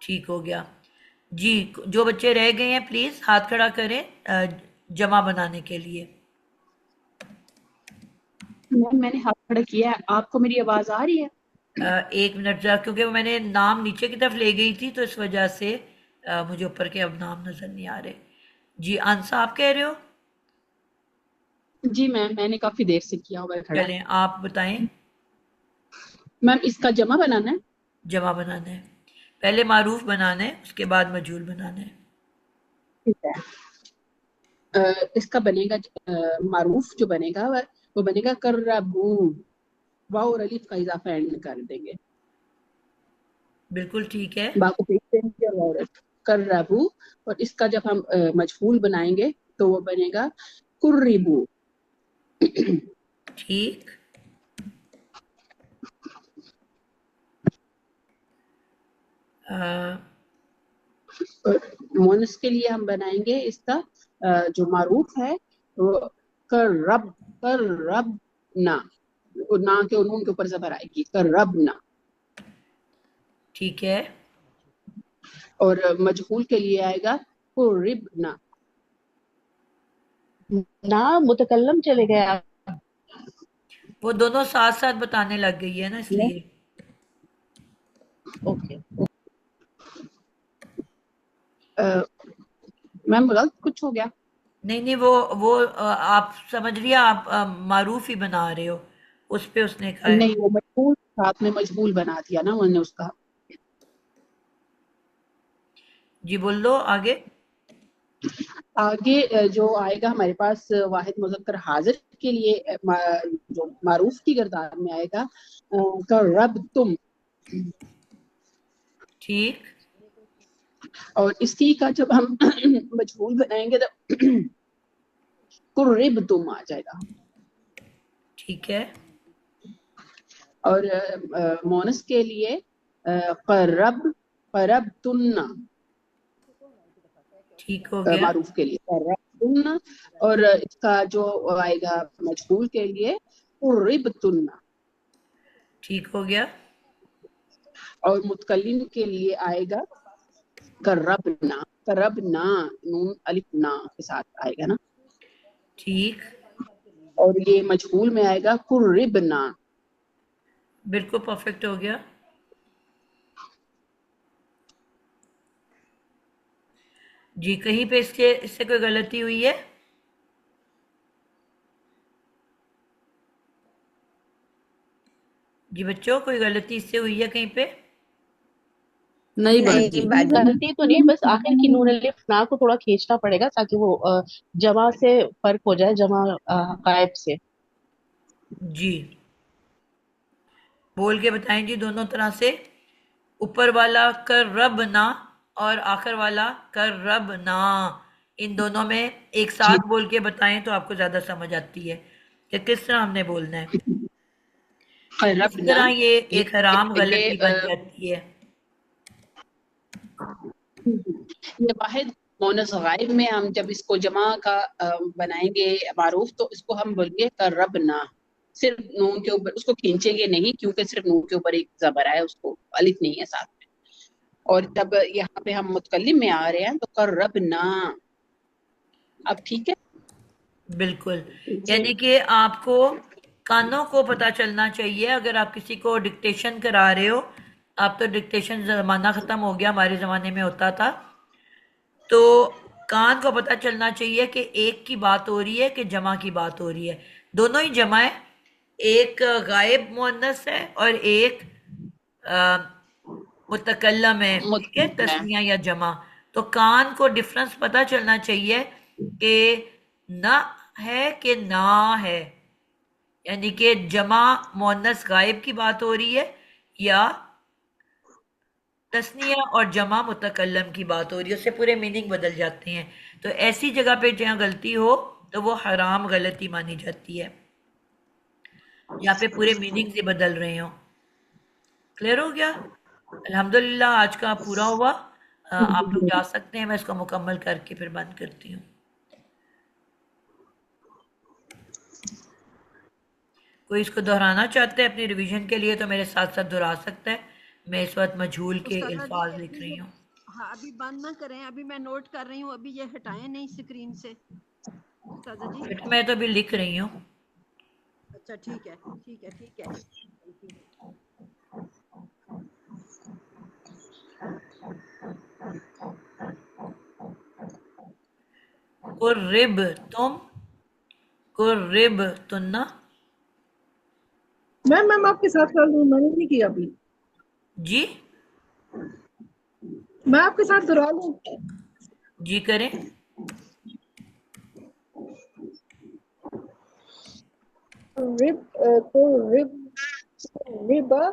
ठीक हो गया जी। जो बच्चे रह गए हैं प्लीज हाथ खड़ा करें जमा बनाने के लिए। मैम मैंने हाथ खड़ा किया है, आपको मेरी आवाज आ रही है? एक मिनट जरा, क्योंकि वो मैंने नाम नीचे की तरफ ले गई थी, तो इस वजह से मुझे ऊपर के अब नाम नजर नहीं आ रहे। जी आंसर आप कह रहे हो? जी मैम मैंने काफी देर से किया हुआ है खड़ा। चलें आप बताएं। मैम इसका जमा बनाना है। जमा बनाना है, पहले मारूफ बनाना है, उसके बाद मजहूल बनाना है। ठीक है। इसका बनेगा मारूफ जो बनेगा वो बनेगा कर्रबू। वाव और अलिफ का इजाफा एंड में कर देंगे। बिल्कुल ठीक है। बा को पेश देंगे और वाव और अलिफ। कर्रबू। और इसका जब हम मजहूल बनाएंगे तो वो बनेगा कुर्रिबू। ठीक। मोनस के लिए हम बनाएंगे इसका जो मारूफ है वो कर रब ना, ना के और नून के ऊपर जबर आएगी, कर रब ना। ठीक है। और मजहूल के लिए आएगा कुर्रिब ना। ना मुतकल्लम चले गए आप। वो दोनों साथ साथ बताने लग गई है ना, इसलिए। ओके। मैम गलत कुछ हो गया? नहीं नहीं, वो आप समझ रही है, आप मारूफ ही बना रहे हो, उस पे उसने कहा है। नहीं वो मजबूल साथ में मजबूल बना दिया ना मैंने उसका। जी बोल लो आगे। आगे जो आएगा हमारे पास वाहिद मुज़क्कर हाजिर के लिए जो मारूफ की गिरदार में आएगा रब तुम। ठीक। और इसी का जब हम मजहूल बनाएंगे तो कुर्रिब तुम आ जाएगा। ठीक है। और मोनस के लिए करब करब तुन्ना, ठीक हो गया। मारूफ के लिए करब तुन्ना। और इसका जो आएगा मजहूल के लिए कुर्रिब तुन्ना। ठीक हो गया। और मुतकल्लिम के लिए आएगा करबना, करबना, नून अलिफ ना के साथ आएगा ना। ठीक। और ये मजहूल में आएगा कुर्रिबना। बिल्कुल परफेक्ट हो गया। जी कहीं पे इससे कोई गलती हुई है? जी बच्चों कोई गलती इससे हुई है कहीं पे? नहीं नहीं बाजी। गलती तो नहीं, बस आखिर की नून अलिफ ना को थोड़ा खींचना पड़ेगा ताकि वो जमा से फर्क हो जाए, जमा गायब से। जी बोल के बताएं जी दोनों तरह से। ऊपर वाला कर रब ना और आखिर वाला कर रब ना, इन दोनों में एक जी साथ बोल के बताएं तो आपको ज्यादा समझ आती है कि किस तरह हमने बोलना है। इसी करबना तरह ये ये एक हराम ये गलती बन जाती है। ये वाहिद मोनस गायब में हम जब इसको जमा का बनाएंगे मारूफ, तो इसको हम बोलेंगे करबना। सिर्फ नून के ऊपर उसको खींचेंगे नहीं, क्योंकि सिर्फ नून के ऊपर एक जबर है, उसको अलिफ नहीं है साथ में। और जब यहाँ पे हम मुतकल्लिम में आ रहे हैं तो करबना। अब ठीक है। बिल्कुल। जी यानी कि आपको कानों को पता चलना चाहिए। अगर आप किसी को डिक्टेशन करा रहे हो, अब तो डिक्टेशन जमाना खत्म हो गया, हमारे जमाने में होता था, तो कान को पता चलना चाहिए कि एक की बात हो रही है कि जमा की बात हो रही है। दोनों ही जमा है, एक गायब मुअन्नस है और एक मुतकल्लम है, ठीक है, मुतकल्लिम है। तस्निया या जमा। तो कान को डिफरेंस पता चलना चाहिए कि ना है कि ना है, यानी कि जमा मुअन्नस गायब की बात हो रही है या तस्निया और जमा मुतकल्लम की बात हो रही है, उससे पूरे मीनिंग बदल जाते हैं। तो ऐसी जगह पे जहाँ गलती हो तो वो हराम गलती मानी जाती है, यहाँ पे पूरे मीनिंग से बदल रहे हो। क्लियर हो गया? अल्हम्दुलिल्लाह आज का पूरा हुआ। आप लोग जा सकते हैं, मैं इसको मुकम्मल करके फिर बंद करती हूँ। कोई इसको दोहराना चाहते हैं अपनी रिवीजन के लिए तो मेरे साथ साथ दोहरा सकता है। मैं इस वक्त मजहूल के उस्तादा जी अल्फाज लिख रही हूँ। हाँ अभी बंद ना करें, अभी मैं नोट कर रही हूँ, अभी ये हटाएं नहीं स्क्रीन से उस्तादा जी। बेटा मैं तो अभी लिख रही हूँ। अच्छा ठीक है ठीक है ठीक है। कुर्रिब तुम, कुर्रिब तुन्ना। मैम आपके साथ कर लूँ, मैंने नहीं किया अभी। जी मैं आपके साथ दोहरा लूँ? जी करें। रिब तो रिबा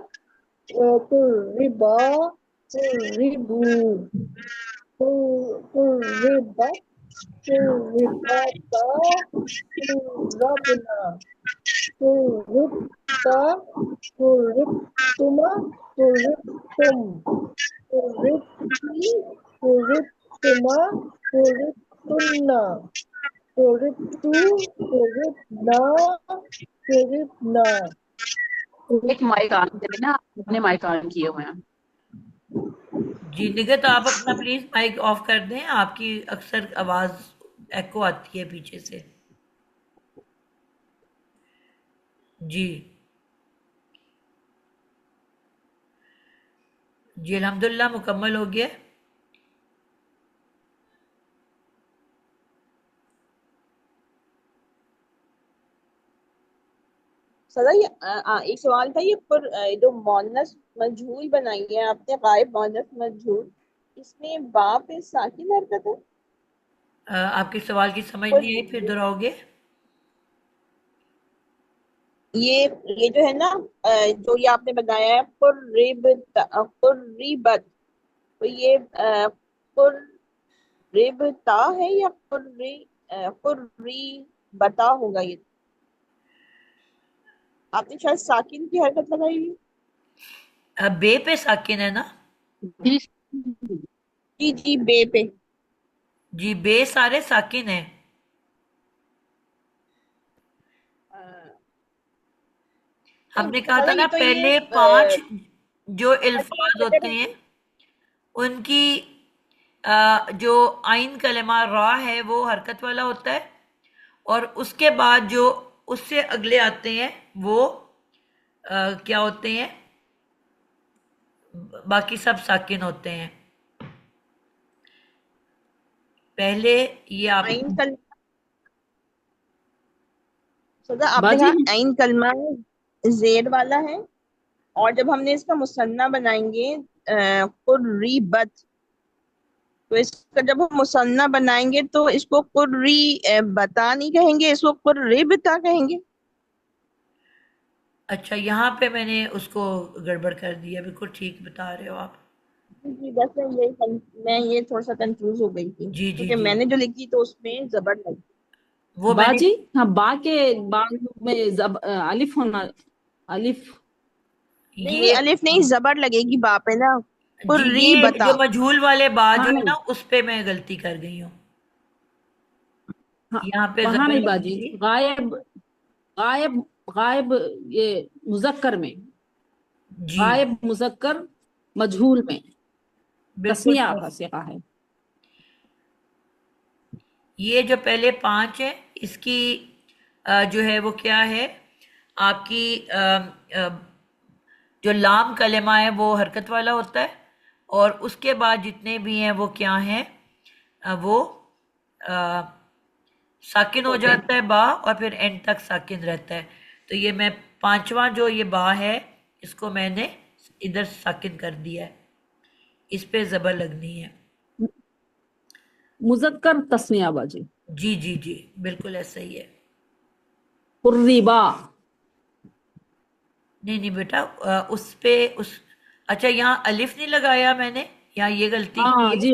तो रिबा तो रिबू तो रिबा तो रिबाता तो रबना तो रिबता तो रिबतुमा तो रिबतुम तो रिबती तो रिबतुमा तो रिबतुन्ना तो रिबतु तो रिबना तो रिबना। एक माइक ऑन करें ना, अपने माइक ऑन किए हुए हैं। जी निगत आप अपना प्लीज माइक ऑफ कर दें, आपकी अक्सर आवाज एको आती है पीछे से। जी जी अल्हम्दुलिल्लाह मुकम्मल हो गया। सदा ये एक सवाल था, ये पर जो मोनस मजहूल बनाई है आपने, गायब मोनस मजहूल, इसमें बा पे साकिन हरकत है। आपके सवाल की समझ नहीं आई, फिर दोहराओगे? ये जो है ना जो ये आपने बताया है कुर्रिबत, तो ये कुर्रिबता है या कुर्रिबता होगा? ये आपने शायद साकिन की हरकत लगाई है। बे पे साकिन है ना? जी जी, बे पे। जी, बे सारे साकिन है। हमने कहा था ये ना तो पहले ये 5 जो अल्फाज होते हैं उनकी जो आइन कलमा रा है वो हरकत वाला होता है, और उसके बाद जो उससे अगले आते हैं वो क्या होते हैं, बाकी सब साकिन होते हैं। पहले ये आप आइन कल सदा आपने बाजी कहा आइन कलमा जेर वाला है, और जब हमने इसका मुसन्ना बनाएंगे कुर्रिबत, तो इसका जब हम मुसन्ना बनाएंगे तो इसको बता नहीं कहेंगे, इसको कुर्रिबता कहेंगे। अच्छा, यहाँ पे मैंने उसको गड़बड़ कर दिया, बिल्कुल ठीक बता रहे हो आप। जी, बस मैं ये थोड़ा सा कंफ्यूज हो गई थी जी जी क्योंकि जी, मैंने जो लिखी तो उसमें जबर लगी। वो मैंने बाजी, हाँ बा के बाद में अलिफ होना, अलिफ। नहीं, ये अलिफ नहीं, जबर लगेगी बा पे ना, जी, ये कुर्रिबता। जो मजहूल वाले बा हाँ जो है नहीं, ना उस पे मैं गलती कर गई हूँ। हाँ यहाँ पे वहाँ जबर नहीं लगनी बाजी, थी। गायब, गायब, गायब, ये मुजक्कर में, जी, गायब मुजक्कर मजहूल में बिल्कुल तस्निया सही। का सिगा है। ये जो पहले 5 है इसकी जो है वो क्या है आपकी जो लाम कलेमा है वो हरकत वाला होता है, और उसके बाद जितने भी हैं वो क्या हैं, वो अ, साकिन हो जाता है बा, और फिर एंड तक साकिन रहता है। तो ये मैं 5वां जो ये बा है इसको मैंने इधर साकिन कर दिया है, इस पे जबर लगनी है। मुजक्कर तस्निया बाजी। जी जी जी, बिल्कुल ऐसा ही है। कुर्रिबा। नहीं नहीं बेटा, उस पे उस अच्छा यहाँ अलिफ नहीं लगाया मैंने, यहाँ ये गलती की हाँ है, जी,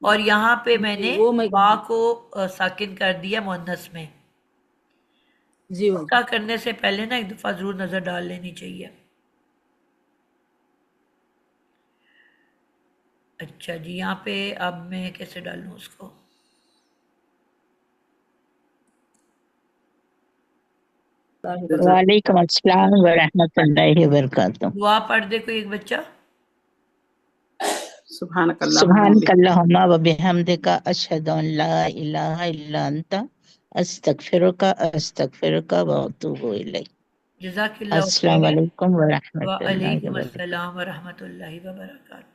और यहाँ पे जी मैंने वो मैं, बा को साकिन कर दिया मुअन्नस में। जी वो पक्का करने से पहले ना एक दफा जरूर नजर डाल लेनी चाहिए। अच्छा जी, यहाँ पे अब मैं कैसे डालूं उसको? वालेकुम अस्सलाम व रहमतुल्लाहि व बरकातुहू। दुआ पढ़ दे कोई एक बच्चा। सुब्हानकल्लाहुम्मा व बिहम्दिका अशहदु अन ला इलाहा इल्ला अंता अस्तगफिरुका व अतूबु इलैक। जज़ाकिल्लाहु अस्सलाम खैरन। वालेकुम व व रहमतुल्लाहि व अलैकुम बरकातुहू। अस्सलाम व रहमतुल्लाहि व बरकातुहू।